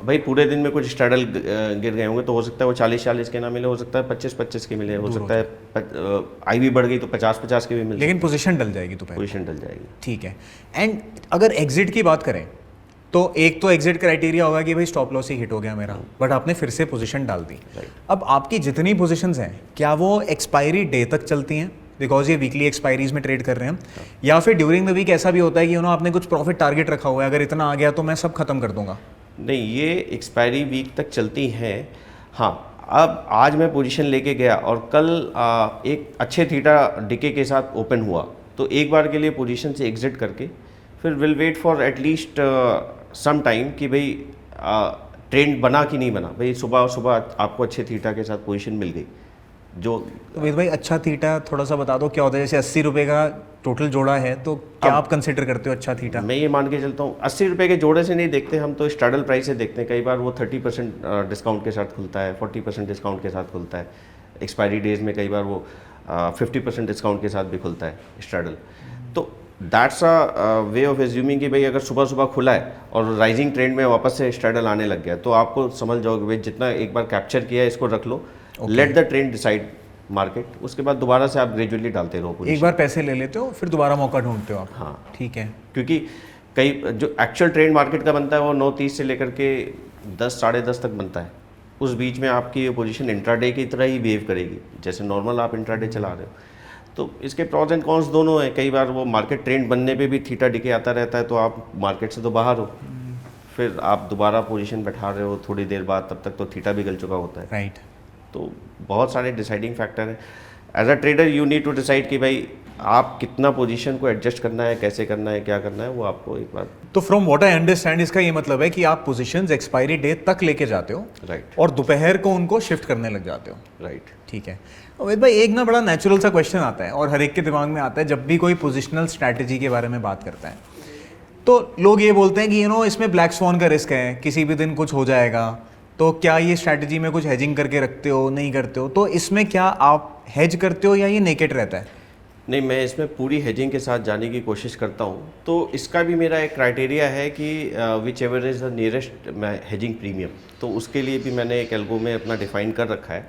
भाई पूरे दिन में कुछ स्ट्रैडल गिर गए होंगे, तो हो सकता है वो 40 के ना मिले, हो सकता है 25 के मिले, हो सकता है आईवी बढ़ गई तो 50 के भी मिले, लेकिन पोजीशन डल जाएगी दोपहर। पोजीशन डल जाएगी। ठीक है। एंड अगर एग्जिट की बात करें तो एक तो एग्जिट क्राइटेरिया होगा कि भाई स्टॉप लॉस ही हिट हो गया मेरा, बट आपने फिर से पोजीशन डाल दी। अब आपकी जितनी पोजीशंस हैं, क्या वो एक्सपायरी डे तक चलती हैं, बिकॉज ये वीकली एक्सपायरीज में ट्रेड कर रहे हैं, या फिर ड्यूरिंग द वीक ऐसा भी होता है कि आपने कुछ प्रॉफिट टारगेट रखा हुआ है, अगर इतना आ गया तो मैं सब खत्म कर दूंगा? नहीं, ये एक्सपायरी वीक तक चलती हैं। हाँ, अब आज मैं पोजीशन लेके गया और कल एक अच्छे थीटा डिके के साथ ओपन हुआ, तो एक बार के लिए पोजीशन से एग्जिट करके फिर will wait for at least some time कि भाई ट्रेंड बना कि नहीं बना। भाई सुबह सुबह आपको अच्छे थीटा के साथ पोजीशन मिल गई जो। तो वेद भाई अच्छा थीटा थोड़ा सा बता दो क्या होता है, जैसे 80 रुपये का टोटल जोड़ा है तो क्या आप कंसिडर करते हो अच्छा थीटा? मैं ये मान के चलता हूँ 80 रुपये के जोड़े से नहीं देखते हम, तो स्ट्रैडल प्राइस से देखते हैं। कई बार वो 30% डिस्काउंट के साथ खुलता है, 40% डिस्काउंट के साथ खुलता है, एक्सपायरी डेज में कई बार वो 50% डिस्काउंट के साथ भी खुलता है स्ट्रैडल। तो that's a way of assuming कि भाई अगर सुबह सुबह खुला है और राइजिंग ट्रेंड में वापस से स्ट्रैडल आने लग गया, तो आपको समझ जाओगे भाई जितना एक बार कैप्चर किया है इसको रख लो, let the trend decide market, उसके बाद दोबारा से आप ग्रेजुअली डालते रहो। एक बार पैसे ले लेते हो फिर दोबारा मौका ढूंढते हो आप। हाँ ठीक है, क्योंकि कई जो एक्चुअल ट्रेंड मार्केट का बनता है वो 9:30 से लेकर के 10 साढ़े 10 तक बनता है। उस बीच में आपकी ये पोजीशन इंट्राडे की तरह ही बिहेव करेगी जैसे नॉर्मल आप इंट्राडे चला रहे हो। तो इसके प्रॉज एंड कॉन्स दोनों हैं। कई बार वो मार्केट ट्रेंड बनने पे भी थीटा डिके आता रहता है, तो आप मार्केट से तो बाहर हो, फिर आप दोबारा पोजीशन बैठा रहे हो थोड़ी देर बाद, तब तक तो थीटा भी गल चुका होता है। राइट। तो बहुत सारे डिसाइडिंग फैक्टर हैं। As a trader you need to decide कि भाई आप कितना पोजीशन को एडजस्ट करना है, कैसे करना है, क्या करना है, वो आपको एक बार। तो फ्रॉम व्हाट आई अंडरस्टैंड इसका ये मतलब है कि आप पोजीशंस एक्सपायरी डेट तक लेके जाते हो, राइट, और दोपहर को उनको शिफ्ट करने लग जाते हो। राइट। ठीक है। वेद भाई एक ना बड़ा नेचुरल सा क्वेश्चन आता है और हर एक के दिमाग में आता है जब भी कोई पोजिशनल स्ट्रैटेजी के बारे में बात करता है, तो लोग ये बोलते हैं कि इसमें ब्लैक स्वॉन का रिस्क है, किसी भी दिन कुछ हो जाएगा, तो क्या ये स्ट्रैटेजी में कुछ हेजिंग करके रखते हो, नहीं करते हो? तो इसमें क्या आप हेज करते हो या ये नेकेड रहता है? नहीं, मैं इसमें पूरी हेजिंग के साथ जाने की कोशिश करता हूँ। तो इसका भी मेरा एक क्राइटेरिया है कि which ever is the nearest hedging premium, तो उसके लिए भी मैंने एक एल्गो में अपना डिफाइन कर रखा है,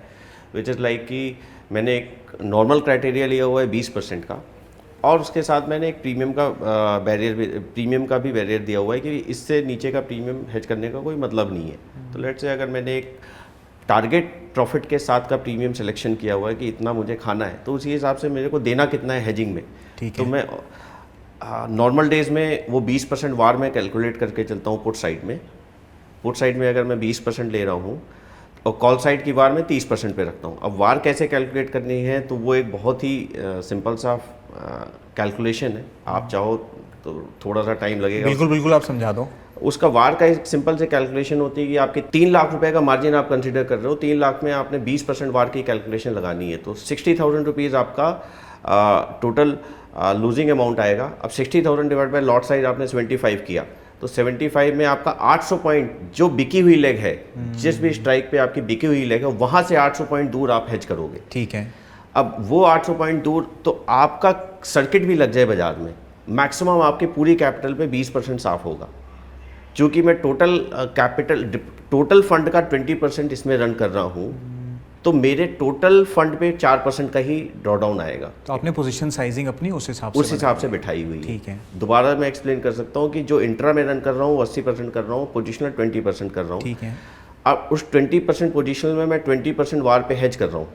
विच इज़ लाइक कि मैंने एक नॉर्मल क्राइटेरिया लिया हुआ है 20% का, और उसके साथ मैंने एक प्रीमियम का भी बैरियर दिया हुआ है कि इससे नीचे का प्रीमियम हेज करने का कोई मतलब नहीं है। तो लेट्स से अगर मैंने एक टारगेट प्रॉफिट के साथ का प्रीमियम सिलेक्शन किया हुआ है कि इतना मुझे खाना है, तो उसी हिसाब से मेरे को देना कितना है हेजिंग में। ठीक तो है। मैं नॉर्मल डेज में वो 20% वार में कैलकुलेट करके चलता हूँ। पुट साइड में अगर मैं 20% ले रहा हूँ और कॉल साइड की वार में 30% पे रखता हूँ। अब वार कैसे कैलकुलेट करनी है, तो वो एक बहुत ही सिंपल सा कैलकुलेशन है। आप चाहो तो थोड़ा सा टाइम लगेगा। बिल्कुल बिल्कुल, आप समझा दो। उसका वार का एक सिंपल से कैलकुलेशन होती है कि आपके 3 लाख रुपए का मार्जिन आप कंसीडर कर रहे हो, 3 लाख में आपने 20% वार की कैलकुलेशन लगानी है, तो 60,000 रुपीज़ आपका टोटल लूजिंग अमाउंट आएगा। अब 60,000 डिवाइड बाय लॉट साइज आपने 75 किया, तो 75 में आपका 800 पॉइंट जो बिकी हुई लेग है, जिस भी स्ट्राइक पे आपकी बिकी हुई लेग है, वहाँ से 800 पॉइंट दूर आप हेज करोगे। ठीक है। अब वो 800 पॉइंट दूर, तो आपका सर्किट भी लग जाए बाजार में, मैक्सिमम आपके पूरी कैपिटल पे 20% साफ होगा। चूँकि मैं टोटल फंड का 20% इसमें रन कर रहा हूँ, तो मेरे टोटल फंड पे 4% का ही ड्रॉ डाउन आएगा। तो आपने पोजीशन साइजिंग अपनी उस हिसाब से बिठाई हुई है। ठीक है। दोबारा मैं एक्सप्लेन कर सकता हूँ कि जो इंट्रा में रन कर रहा हूँ 80% कर रहा हूँ, पोजिशनल 20% कर रहा हूँ। ठीक है। अब उस 20% पोजिशनल में मैं 20% वार पे हेज कर रहा हूँ,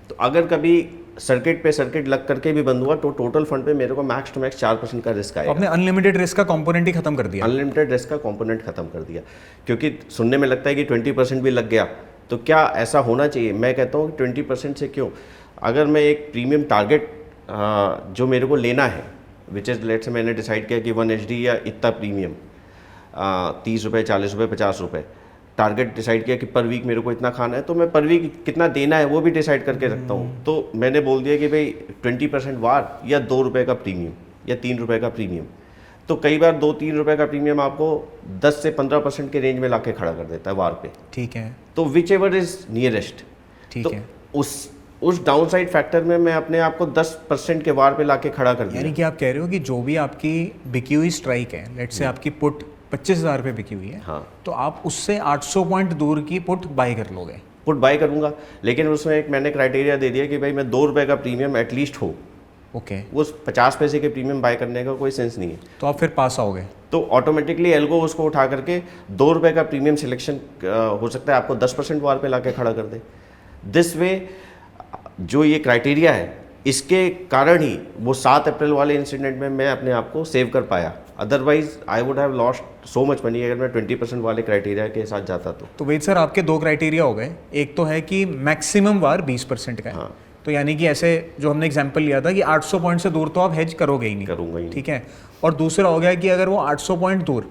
तो अगर कभी सर्किट पे सर्किट लग करके भी बंद हुआ, तो टोटल फंड पे मेरे को मैक्स टू मैक्स 4% का रिस्क आएगा। आपने अनलिमिटेड रिस्क का कंपोनेंट ही खत्म कर दिया। अनलिमिटेड रिस्क का कंपोनेंट खत्म कर दिया, क्योंकि सुनने में लगता है कि 20% भी लग गया, तो क्या ऐसा होना चाहिए? मैं कहता हूँ कि 20% से क्यों, अगर मैं एक प्रीमियम टारगेट जो मेरे को लेना है, विच इज़ लेट से मैंने डिसाइड किया कि 1 HD या इतना प्रीमियम 30 रुपये, 40 रुपये, 50 रुपये टारगेट डिसाइड किया कि पर वीक मेरे को इतना खाना है, तो मैं पर वीक कितना देना है वो भी डिसाइड करके रखता हूँ। तो मैंने बोल दिया कि भाई 20% वार या 2 रुपये का प्रीमियम या 3 रुपये का प्रीमियम। तो कई बार 2-3 रुपये का प्रीमियम आपको 10 से 15% के रेंज में लाके खड़ा कर देता है वार पे। ठीक है। तो विच एवर इज नियरेस्ट। ठीक तो है। उस डाउन साइड फैक्टर में मैं अपने आप को 10% के वार पे लाके खड़ा कर दिया। यानी कि आप कह रहे हो कि जो भी आपकी बिकी हुई स्ट्राइक है, लेट से आपकी पुट 25,000 पे बिकी हुई है, हाँ, तो आप उससे 800 पॉइंट दूर की पुट बाई कर लोगे। पुट बाय करूंगा, लेकिन उसमें एक मैंने क्राइटेरिया दे दिया कि भाई मैं 2 रुपये का प्रीमियम एटलीस्ट हो। ओके। वो 50 पैसे के प्रीमियम बाय करने का कोई सेंस नहीं है। तो आप फिर पास आओगे। तो ऑटोमेटिकली एल्गो उसको उठा करके 2 रुपये का प्रीमियम सिलेक्शन हो सकता है आपको 10% वार पे लाके खड़ा कर दे। दिस वे जो ये क्राइटेरिया है इसके कारण ही वो 7 अप्रैल वाले इंसिडेंट में मैं अपने आप को सेव कर पाया, otherwise I would have lost so much money अगर मैं 20% वाले क्राइटेरिया के साथ जाता तो वेद सर आपके 2 क्राइटेरिया हो गए, एक तो है कि मैक्सिमम वार 20% का है, हाँ। तो यानी कि ऐसे जो हमने एग्जांपल लिया था कि 800 पॉइंट से दूर तो आप हेज करोगे ही नहीं, करूँगा ही नहीं। ठीक है। और दूसरा हो गया कि अगर वो 800 पॉइंट दूर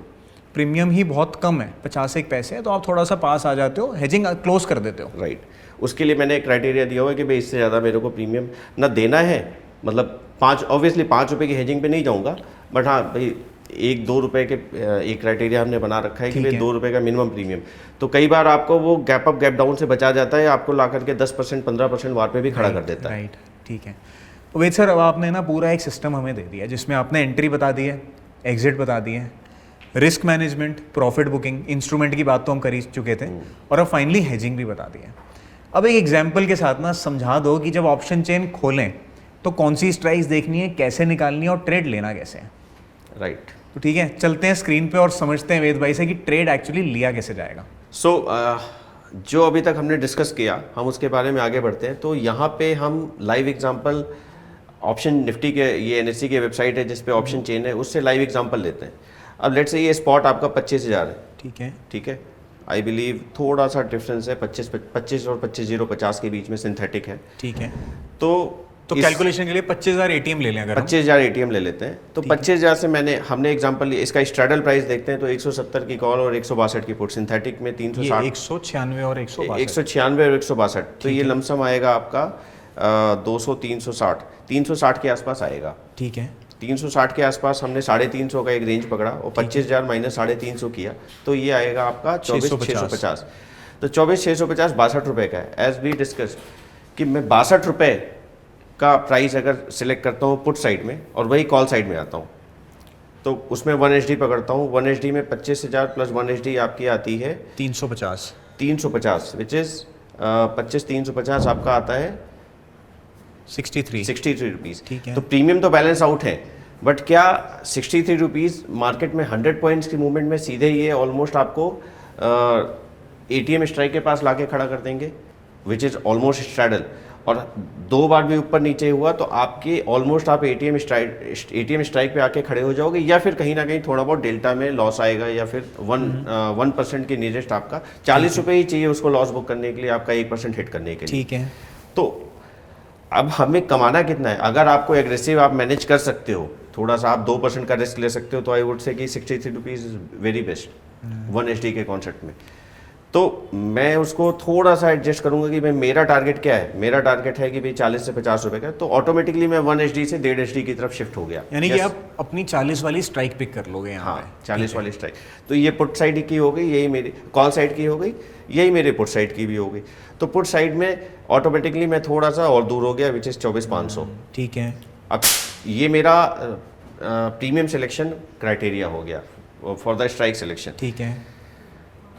प्रीमियम ही बहुत कम है, 51 पैसे है, तो आप थोड़ा सा पास आ जाते हो, हेजिंग क्लोज कर देते हो। राइट, उसके लिए मैंने एक क्राइटेरिया दिया हुआ है कि भाई इससे ज़्यादा मेरे को प्रीमियम ना देना है, मतलब 5 ऑब्वियसली 5 रुपये की हेजिंग पे नहीं जाऊँगा, बट हाँ भाई 1-2 रुपये के एक क्राइटेरिया हमने बना रखा है कि भाई 2 रुपये का मिनिमम प्रीमियम। तो कई बार आपको वो गैप अप गैप डाउन से बचा जाता है, आपको ला करके 10% 15% वार पे भी खड़ा कर देता है। राइट, ठीक है। तो वेद सर अब आपने ना पूरा एक सिस्टम हमें दे दिया जिसमें आपने एंट्री बता दी है, एग्जिट बता दी है, risk management, profit booking, instrument की बात तो हम कर ही चुके थे, और अब फाइनली हेजिंग भी बता दी है। अब एक एग्जाम्पल के साथ ना समझा दो कि जब ऑप्शन चेन खोलें तो कौन सी स्ट्राइक्स देखनी है, कैसे निकालनी है और ट्रेड लेना कैसे है। राइट, तो ठीक है, चलते हैं स्क्रीन पे और समझते हैं वेद भाई से कि ट्रेड एक्चुअली लिया कैसे जाएगा। सो जो अभी तक हमने डिस्कस किया हम उसके बारे में आगे बढ़ते हैं। तो यहाँ पे हम लाइव एग्जांपल ऑप्शन निफ्टी के, ये NSE की वेबसाइट है जिस पे ऑप्शन चेन है, उससे लाइव एग्जांपल लेते हैं। अब लेट्स से ये स्पॉट आपका 25,000 है, ठीक है, ठीक है। आई बिलीव थोड़ा सा डिफरेंस है, 25 और 25,050 के बीच में सिंथेटिक है, ठीक है। तो कैलकुलेशन के लिए 25,000 ATM ले लें अगर 25,000 ATM ले लेते हैं। तो 25,000 से हमने एग्जांपल लिया, इसका स्ट्रैडल प्राइस देखते हैं तो 170 की कॉल और 162 की पुट, सिंथेटिक में 360, 196 और 162, 196 और 162, तो ये लमसम आएगा आपका 200 360 के आसपास आएगा, ठीक है। 360 के आसपास हमने 350 का एक रेंज पकड़ा और 25,000 माइनस 350 किया, तो ये आएगा आपका 24,650। तो 24,650 62 रुपये का है। एज वी डिस्कस कि मैं 62 रुपये का प्राइस अगर सिलेक्ट करता हूँ पुट साइड में और वही कॉल साइड में आता हूँ, तो उसमें 1 HD पकड़ता हूँ। 1 HD में 25,000 प्लस 1 HD आपकी आती है 350, विच इज़ 25,350 आपका आता है 63 रुपीज़। ठीक है। तो प्रीमियम तो बैलेंस आउट है, बट क्या 63 रुपीज़ मार्केट में 100 पॉइंट्स की मूवमेंट में सीधे ये ऑलमोस्ट आपको ATM स्ट्राइक के पास लाके खड़ा कर देंगे, विच इज़ ऑलमोस्ट स्ट्रैडल, और 2 बार भी ऊपर नीचे हुआ तो आपके ऑलमोस्ट आप ATM स्ट्राइक पे आके खड़े हो जाओगे, या फिर कहीं ना कहीं थोड़ा बहुत डेल्टा में लॉस आएगा, या फिर 1% के नियरेस्ट आपका 40 रुपये ही चाहिए उसको लॉस बुक करने के लिए, आपका 1% हिट करने के लिए। ठीक है। तो अब हमें कमाना कितना है? अगर आपको एग्रेसिव आप मैनेज कर सकते हो, थोड़ा सा आप 2% का रिस्क ले सकते हो, तो आई वुड से कि 63 रुपीज़ वेरी बेस्ट 1 HD के कॉन्सेप्ट में। तो मैं उसको थोड़ा सा एडजस्ट करूंगा कि भाई मेरा टारगेट क्या है। मेरा टारगेट है कि भाई 40 से 50 रुपए का, तो ऑटोमेटिकली मैं 1 HD से 1.5 HD की तरफ शिफ्ट हो गया। यानी कि आप अपनी 40 वाली स्ट्राइक पिक कर लोगे यहाँ हाँ, 40 वाली स्ट्राइक। तो ये पुट साइड की हो गई, यही मेरी कॉल साइड की हो गई, यही मेरे पुट साइड की भी हो गई। तो पुट साइड में ऑटोमेटिकली मैं थोड़ा सा और दूर हो गया, विच इज़ 24,500। ठीक है। अब ये मेरा प्रीमियम सिलेक्शन क्राइटेरिया हो गया फॉर द स्ट्राइक सिलेक्शन। ठीक है।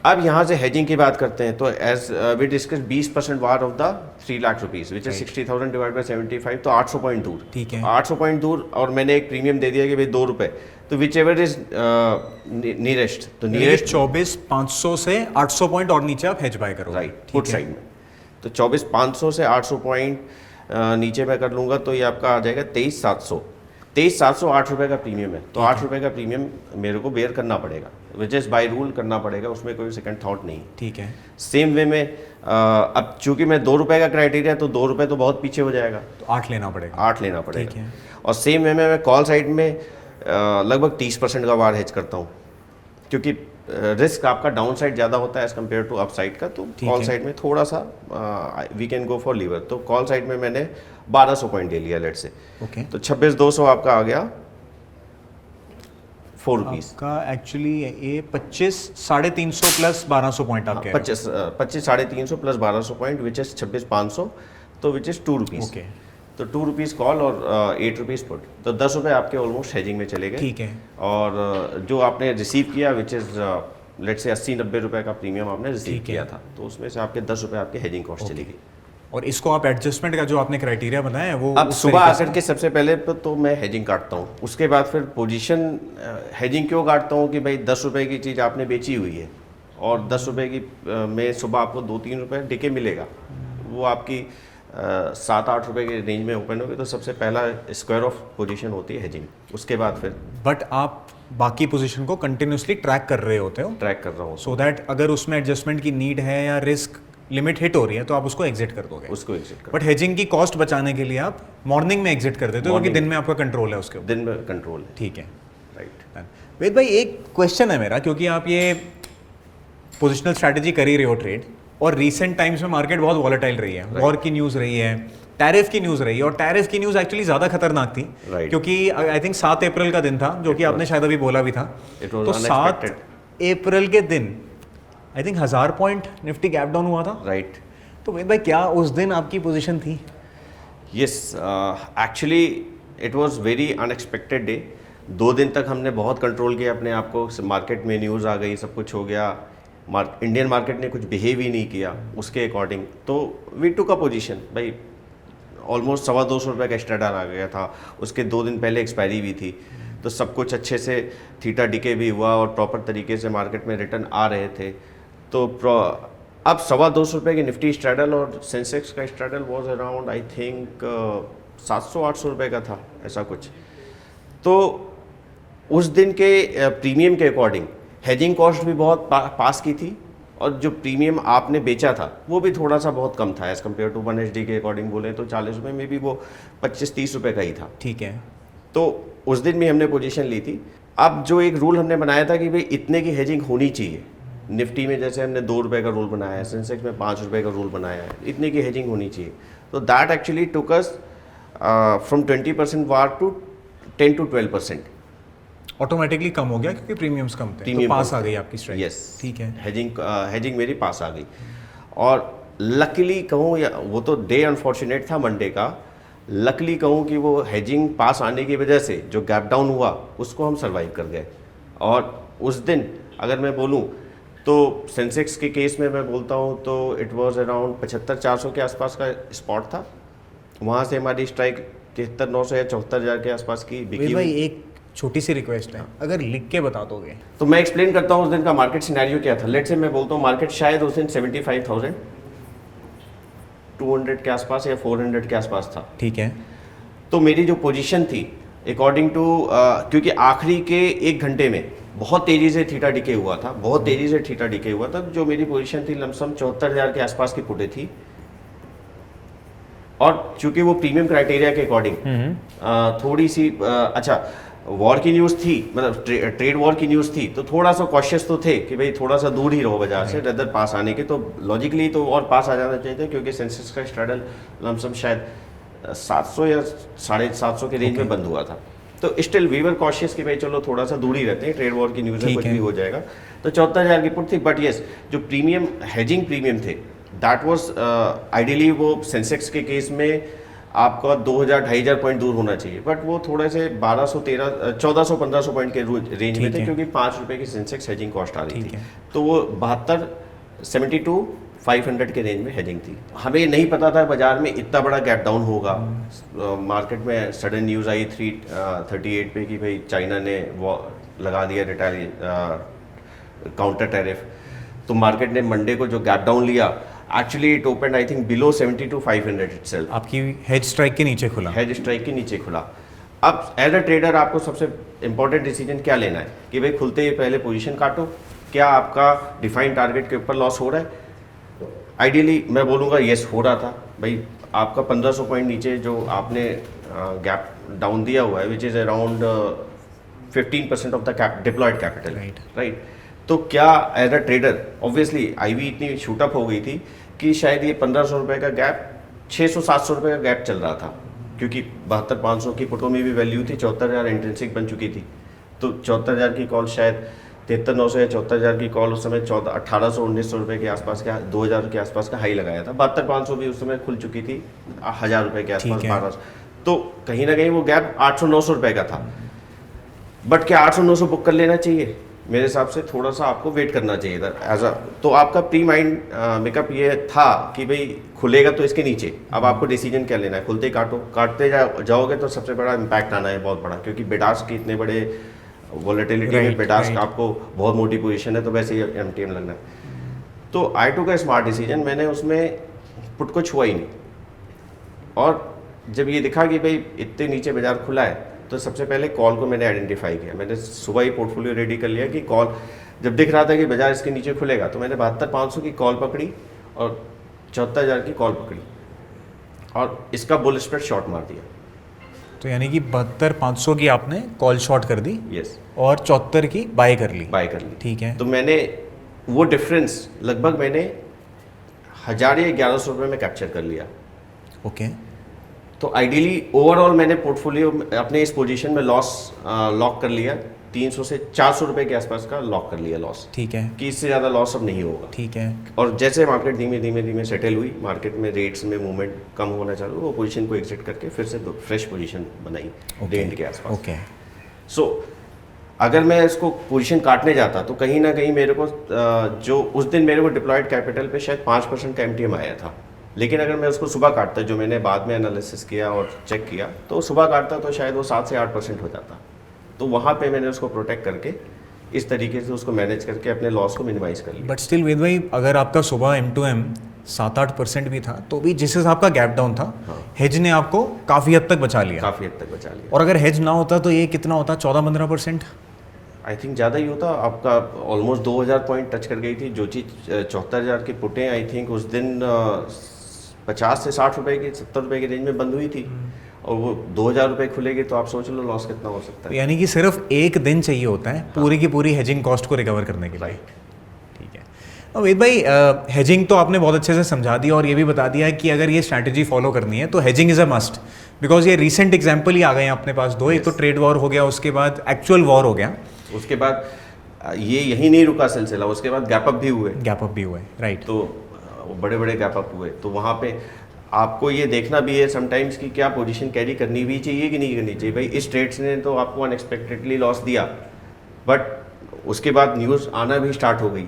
अब यहाँ से हेजिंग की बात करते हैं, तो एज वी डिस्कस 20% वार of the 3 lakh rupees, which is 60,000 divide by 75, तो 800 पॉइंट दूर। ठीक है। 800 पॉइंट दूर, और मैंने एक प्रीमियम दे दिया कि भाई 2 रुपये, तो विच एवर इज नियरेस्ट, तो नियरेस्ट 24,500 से 800 पॉइंट और नीचे आप हेज बाय करो, राइट पुट साइड में। तो 24,500 से 800 पॉइंट नीचे मैं कर लूँगा, तो ये आपका आ जाएगा 23,700। 23,700 8 रुपये का प्रीमियम है, तो 8 रुपये का प्रीमियम मेरे को बेयर करना पड़ेगा, विच इज़ बाय रूल करना पड़ेगा, उसमें कोई सेकंड थॉट नहीं। ठीक है। सेम वे में अब चूंकि मैं 2 रुपये का क्राइटेरिया, तो 2 रुपये तो बहुत पीछे हो जाएगा, तो 8 लेना पड़ेगा। 8 लेना पड़ेगा। ठीक है। और सेम वे में मैं कॉल साइड में लगभग 30% का वार हेज करता हूँ, क्योंकि रिस्क आपका डाउन साइड ज़्यादा होता है as compare to up side का। तो कॉल साइड में थोड़ा सा we can go for lever. तो कॉल साइड में मैंने 1200 पॉइंट ले लिया लेट से। ओके। तो 26,200 आपका आ गया 4 रुपीज़ का। एक्चुअली ये 25,350 प्लस 1200 पॉइंट आप कह रहे हो। 25,350 प्लस 1200 पॉइंट, विच इज़ 26,500, तो विच इज़ 2 रुपीज़। ओके। तो 2 रुपीज़ कॉल और 8 रुपीज़ पुट, तो 10 रुपये आपके ऑलमोस्ट हेजिंग में चले गए। ठीक है। और जो आपने रिसीव किया, विच इज़ लेट से 80-90 रुपये का प्रीमियम आपने रिसीव किया था, तो उसमें से आपके 10 रुपये आपके हेजिंग कॉस्ट चली गई। और इसको आप एडजस्टमेंट का जो आपने क्राइटेरिया बनाया है वो अब सुबह आकर के सबसे पहले तो मैं हेजिंग काटता हूँ, उसके बाद फिर पोजीशन हेजिंग क्यों काटता हूँ कि भाई 10 रुपये की चीज़ आपने बेची हुई है और 10 रुपये की में सुबह आपको 2-3 रुपये डिके मिलेगा, वो आपकी 7-8 रुपए के रेंज में ओपन होगी तो सबसे पहला स्क्वायर ऑफ पोजीशन होती है हेजिंग, उसके बाद फिर बट आप बाकी पोजीशन को कंटिन्यूसली ट्रैक कर रहे होते हो ट्रैक कर रहा हूँ, सो दैट अगर उसमें एडजस्टमेंट की नीड है या रिस्क लिमिट हिट हो रही है तो आप उसको एग्जिट कर दोगे। उसको एग्जिट कर, बट हेजिंग की कॉस्ट बचाने के लिए आप मॉर्निंग में एग्जिट कर देते हो क्योंकि दिन में आपका कंट्रोल है उसके ऊपर। दिन में कंट्रोल है। ठीक है, राइट। वेद भाई एक क्वेश्चन है मेरा, क्योंकि आप ये पोजिशनल स्ट्रैटेजी कर ही रहे हो ट्रेड, और रीसेंट टाइम्स में मार्केट बहुत वॉलेटाइल रही है, वॉर की न्यूज़ रही है, टैरिफ की न्यूज़ रही है, और टैरिफ की न्यूज़ एक्चुअली ज़्यादा खतरनाक थी Right. क्योंकि आई थिंक 7 अप्रैल का दिन था जो कि आपने शायद अभी बोला भी था। It was तो 7 unexpected. अप्रैल के दिन I think 1000 point Nifty gap down हुआ था। राइट। तो वेद भाई क्या उस दिन आपकी पोजीशन थी? Yes, actually it was very unexpected day. 2 दिन तक हमने बहुत कंट्रोल किया अपने आप को, मार्केट में न्यूज़ आ गई, सब कुछ हो गया, इंडियन मार्केट ने कुछ बिहेव ही नहीं किया उसके अकॉर्डिंग, तो वी टुक अ पोजीशन भाई, ऑलमोस्ट 225 रुपये का एक्स्ट्रा डाल आ गया था, उसके 2 दिन पहले एक्सपायरी भी थी, तो सब कुछ अच्छे से थीटा डीके भी हुआ और प्रॉपर तरीके से मार्केट में रिटर्न आ रहे थे। तो अब 225 रुपये की निफ्टी स्ट्रैडल और सेंसेक्स का straddle was around I think 700-800 रुपये का था, ऐसा कुछ। तो उस दिन के प्रीमियम के अकॉर्डिंग हेजिंग कॉस्ट भी बहुत पास की थी, और जो प्रीमियम आपने बेचा था वो भी थोड़ा सा बहुत कम था एज़ कम्पेयर टू 1 के अकॉर्डिंग बोले तो 40 रुपये में भी वो 25-30 रुपये का ही था। ठीक है। तो उस दिन भी हमने पोजीशन ली थी। अब जो एक रूल हमने बनाया था कि भाई इतने की हेजिंग होनी चाहिए, निफ्टी में जैसे हमने 2 रुपये का रूल बनाया है, सेंसेक्स में 5 रुपये का रूल बनाया है, इतने की हेजिंग होनी चाहिए। तो that actually took us from 20% वार टू 10 to 12%। ऑटोमेटिकली कम हो गया क्योंकि प्रीमियम्स कम थे, तो प्रीमियम पास आ गई आपकी स्ट्राइक। यस, ठीक है। हेजिंग मेरी पास आ गई, और लकीली कहूँ या वो तो डे अनफॉर्चुनेट था मंडे का, लकीली कहूँ कि वो हेजिंग पास आने की वजह से जो गैप डाउन हुआ उसको हम सर्वाइव कर गए। और उस दिन अगर मैं बोलूँ तो सेंसेक्स के केस में मैं बोलता हूँ तो इट वाज अराउंड 75-400 के आसपास का स्पॉट था, वहाँ से हमारी स्ट्राइक 73-900 या 74,000 के आसपास की बिकी भाई हुई। एक छोटी सी रिक्वेस्ट है, अगर लिख के बता दोगे तो मैं एक्सप्लेन करता हूँ उस दिन का मार्केट सिनेरियो क्या था। लेट से मैं बोलता हूँ मार्केट शायद उस दिन 75,200 के आसपास या 400 के आसपास था। ठीक है। तो मेरी जो पोजीशन थी अकॉर्डिंग टू क्योंकि आखिरी के 1 घंटे में बहुत तेज़ी से थीटा डीके हुआ था, बहुत तेज़ी से थीटा डीके हुआ था, जो मेरी पोजीशन थी लमसम 74,000 के आसपास की पुटे थी। और चूंकि वो प्रीमियम क्राइटेरिया के अकॉर्डिंग थोड़ी सी अच्छा वॉर की न्यूज़ थी, मतलब ट्रेड वॉर की न्यूज़ थी, तो थोड़ा सा कॉशियस तो थे कि भाई थोड़ा सा दूर ही रहो बाजार से रेदर पास आने के। तो लॉजिकली तो और पास आ जाना चाहिए था क्योंकि सेंसेक्स का स्ट्रैडल लमसम शायद 700 या 750 के रेंज में बंद हुआ था। तो स्टिल वी वर कॉशियस कि भाई चलो थोड़ा सा दूर ही रहते हैं, ट्रेड वॉर की न्यूज़ में कुछ भी हो जाएगा। तो 74,000 की पुट थी, बट येस जो प्रीमियम हेजिंग प्रीमियम थे दैट वाज आइडियली वो सेंसेक्स के केस में आपका 2,000-2,500 पॉइंट दूर होना चाहिए, बट वो थोड़े से 1,400-1,500 पॉइंट के रेंज में थे क्योंकि 5 रुपये की सेंसेक्स हेजिंग कॉस्ट आ रही थी। तो वो 72-500 के रेंज में हेजिंग थी। हमें नहीं पता था बाजार में इतना बड़ा गैप डाउन होगा। मार्केट में सडन न्यूज़ आई 338 पे कि भाई चाइना ने वो लगा दिया काउंटर टैरिफ। तो मार्केट ने मंडे को जो गैप डाउन लिया, actually it open I think below 72,500 itself. आपकी हेज स्ट्राइक के नीचे खुला। हेज स्ट्राइक के नीचे खुला। अब एज अ ट्रेडर आपको सबसे इंपॉर्टेंट डिसीजन क्या लेना है कि भाई खुलते ही पहले पोजीशन काटो, क्या आपका डिफाइंड टारगेट के ऊपर लॉस हो रहा है। आइडियली मैं बोलूँगा येस हो रहा था भाई। आपका 1,500 पॉइंट नीचे जो आपने गैप डाउन दिया हुआ है which is around 15% of the deployed capital, right. तो क्या as a trader obviously IV इतनी शूटअप हो गई थी कि शायद ये 1,500 रुपये का गैप 600-700 रुपये का गैप चल रहा था, क्योंकि 72,500 की पुटों में भी वैल्यू थी, 74,000 इंट्रिंसिक बन चुकी थी। तो 74,000 की कॉल शायद 73,900 या 74,000 की कॉल उस समय 1,800-1,900 रुपये के आसपास का 2,000 के आसपास का हाई लगाया था। 72,500 भी उस समय खुल चुकी थी 1,000 रुपये के आसपास, 1200। तो कहीं ना कहीं वो गैप 800-900 रुपये का था। बट क्या 800-900 बुक कर लेना चाहिए? मेरे हिसाब से थोड़ा सा आपको वेट करना चाहिए था एज अ। तो आपका प्री माइंड मेकअप ये था कि भाई खुलेगा तो इसके नीचे। अब आपको डिसीजन क्या लेना है, खुलते ही काटो। काटते जाओगे तो सबसे बड़ा इम्पैक्ट आना है बहुत बड़ा, क्योंकि बेडास्क के इतने बड़े वॉलेटिलिटी में बेडास्क आपको बहुत मोटी पोजीशन है, तो वैसे ही एमटीएम लगना है। तो आई टुक अ स्मार्ट डिसीजन, मैंने उसमें पुट को छुआ ही नहीं। और जब ये दिखा कि भाई इतने नीचे बाजार खुला है, तो सबसे पहले कॉल को मैंने आइडेंटिफाई किया। मैंने सुबह ही पोर्टफोलियो रेडी कर लिया कि कॉल जब दिख रहा था कि बाजार इसके नीचे खुलेगा, तो मैंने 72,500 की कॉल पकड़ी और 74,000 की कॉल पकड़ी और इसका बुल स्प्रेड शॉर्ट मार दिया। तो यानी कि 72,500 की आपने कॉल शॉर्ट कर दी यस, और 74 की बाय कर ली। बाय कर ली। ठीक है। तो मैंने वो डिफरेंस लगभग मैंने 1,000 या 1,100 रुपये में कैप्चर कर लिया। ओके। तो आइडियली ओवरऑल मैंने पोर्टफोलियो अपने इस पोजीशन में लॉस लॉक कर लिया, 300 से 400 रुपये के आसपास का लॉक कर लिया लॉस, ठीक है। कि इससे ज़्यादा लॉस अब नहीं होगा। ठीक है। और जैसे मार्केट धीमे धीमे धीमे सेटल हुई, मार्केट में रेट्स में मूवमेंट कम होना चालू, वो पोजीशन को एग्जिट करके फिर से फ्रेश पोजीशन बनाई डे एंड के आसपास। ओके। सो अगर मैं इसको पोजीशन काटने जाता तो कहीं ना कहीं मेरे को जो उस दिन मेरे को डिप्लॉयड कैपिटल पे शायद 5% का MTM आया था, लेकिन अगर मैं उसको सुबह काटता, जो मैंने बाद में एनालिसिस किया और चेक किया, तो सुबह काटता तो शायद वो 7 से 8% हो जाता। तो वहाँ पे मैंने उसको प्रोटेक्ट करके इस तरीके से उसको मैनेज करके अपने लॉस को मिनिमाइज कर लिया। बट स्टिल वेद भाई, अगर आपका सुबह M2M 7-8% भी था, तो भी जिस हिसाब का गैप डाउन था, हेज ने आपको काफ़ी हद तक बचा लिया। काफ़ी हद तक बचा लिया। और अगर हेज ना होता तो ये कितना होता? 14-15%? आई थिंक ज़्यादा ही होता। आपका ऑलमोस्ट 2,000 पॉइंट टच कर गई थी। जो चीज़ 74,000 की पुटें आई थिंक उस दिन 50 से 60 रुपए की, 70 रुपए की रेंज में बंद हुई थी, और वो 2,000 रुपए खुलेगी, तो आप सोच लो लॉस कितना हो सकता है। यानी कि सिर्फ एक दिन चाहिए होता है पूरी की पूरी हेजिंग कॉस्ट को रिकवर करने के लिए। राइट। ठीक है। अब वेद भाई, हेजिंग तो आपने बहुत अच्छे से समझा दिया और ये भी बता दिया कि अगर ये स्ट्रैटेजी फॉलो करनी है तो hedging is a must, because ये रिसेंट एग्जाम्पल ही आ गए हैं अपने पास दो। एक तो ट्रेड वॉर हो गया, उसके बाद एक्चुअल वॉर हो गया, उसके बाद ये यही नहीं रुका सिलसिला, उसके बाद गैप अप भी हुए। गैप अप भी हुए, राइट। तो बड़े बड़े गैप अप हुए, तो वहाँ पे आपको ये देखना भी है समटाइम्स कि क्या पोजीशन कैरी करनी भी चाहिए कि नहीं करनी चाहिए। भाई इस ट्रेड्स ने तो आपको अनएक्सपेक्टेडली लॉस दिया, बट उसके बाद न्यूज़ आना भी स्टार्ट हो गई,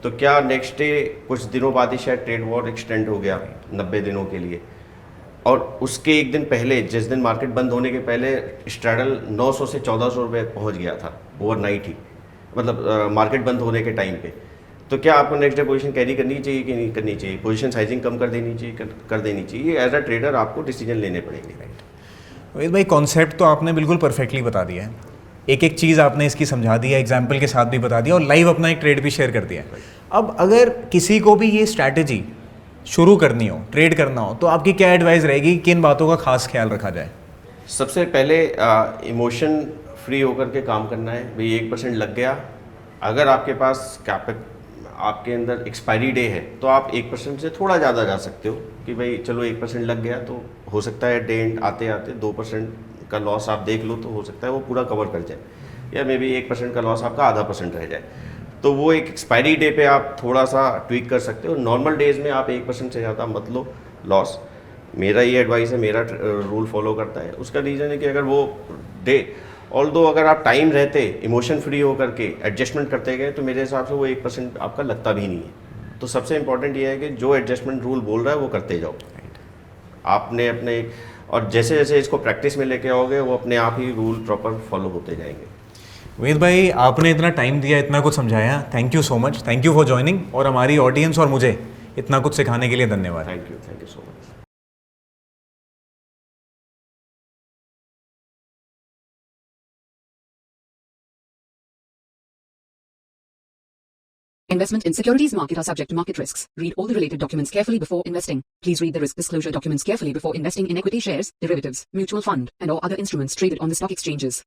तो क्या नेक्स्ट डे कुछ दिनों बाद ही शायद ट्रेड वॉर एक्सटेंड हो गया 90 दिनों के लिए, और उसके एक दिन पहले, जिस दिन मार्केट बंद होने के पहले, स्ट्रैडल 900 से 1,400 रुपये पहुँच गया था ओवरनाइट ही, मतलब मार्केट बंद होने के टाइम पे। तो क्या आपको नेक्स्ट डे पोजीशन कैरी करनी चाहिए कि नहीं करनी चाहिए, पोजीशन साइजिंग कम कर देनी चाहिए, कर देनी चाहिए। एज अ ट्रेडर आपको डिसीजन लेने पड़ेंगे। राइट। वेद भाई, कॉन्सेप्ट तो आपने बिल्कुल परफेक्टली बता दिया है, एक एक चीज़ आपने इसकी समझा दी है, एग्जाम्पल के साथ भी बता दिया और लाइव अपना एक ट्रेड भी शेयर कर दिया। अब अगर किसी को भी ये स्ट्रैटेजी शुरू करनी हो, ट्रेड करना हो, तो आपकी क्या एडवाइस रहेगी, किन बातों का खास ख्याल रखा जाए? सबसे पहले इमोशन फ्री होकर के काम करना है। भाई 1% लग गया, अगर आपके पास आपके अंदर एक्सपायरी डे है, तो आप 1% से थोड़ा ज़्यादा जा सकते हो कि भाई चलो 1% लग गया, तो हो सकता है डे एंड आते आते 2% का लॉस आप देख लो, तो हो सकता है वो पूरा कवर कर जाए, या मे बी 1% का लॉस आपका आधा % रह जाए। तो वो एक एक्सपायरी डे पे आप थोड़ा सा ट्वीक कर सकते हो। नॉर्मल डेज में आप 1% से ज़्यादा मत लो लॉस। मेरा ये एडवाइस है, मेरा रूल फॉलो करता है। उसका रीज़न है कि अगर वो डे ऑल्दो अगर आप टाइम रहते इमोशन फ्री होकर के एडजस्टमेंट करते गए, तो मेरे हिसाब से वो 1% आपका लगता भी नहीं है। तो सबसे इंपॉर्टेंट ये है कि जो एडजस्टमेंट रूल बोल रहा है वो करते जाओ। आपने अपने, और जैसे जैसे इसको प्रैक्टिस में लेके आओगे, वो अपने आप ही रूल प्रॉपर फॉलो होते जाएंगे। वेद भाई, आपने इतना टाइम दिया, इतना कुछ समझाया, thank you so much. Thank you for joining, और हमारी ऑडियंस और मुझे इतना कुछ सिखाने के लिए धन्यवाद। Thank you so much. Investment in securities market are subject to market risks. Read all the related documents carefully before investing. Please read the risk disclosure documents carefully before investing in equity shares, derivatives, mutual fund, and or other instruments traded on the stock exchanges.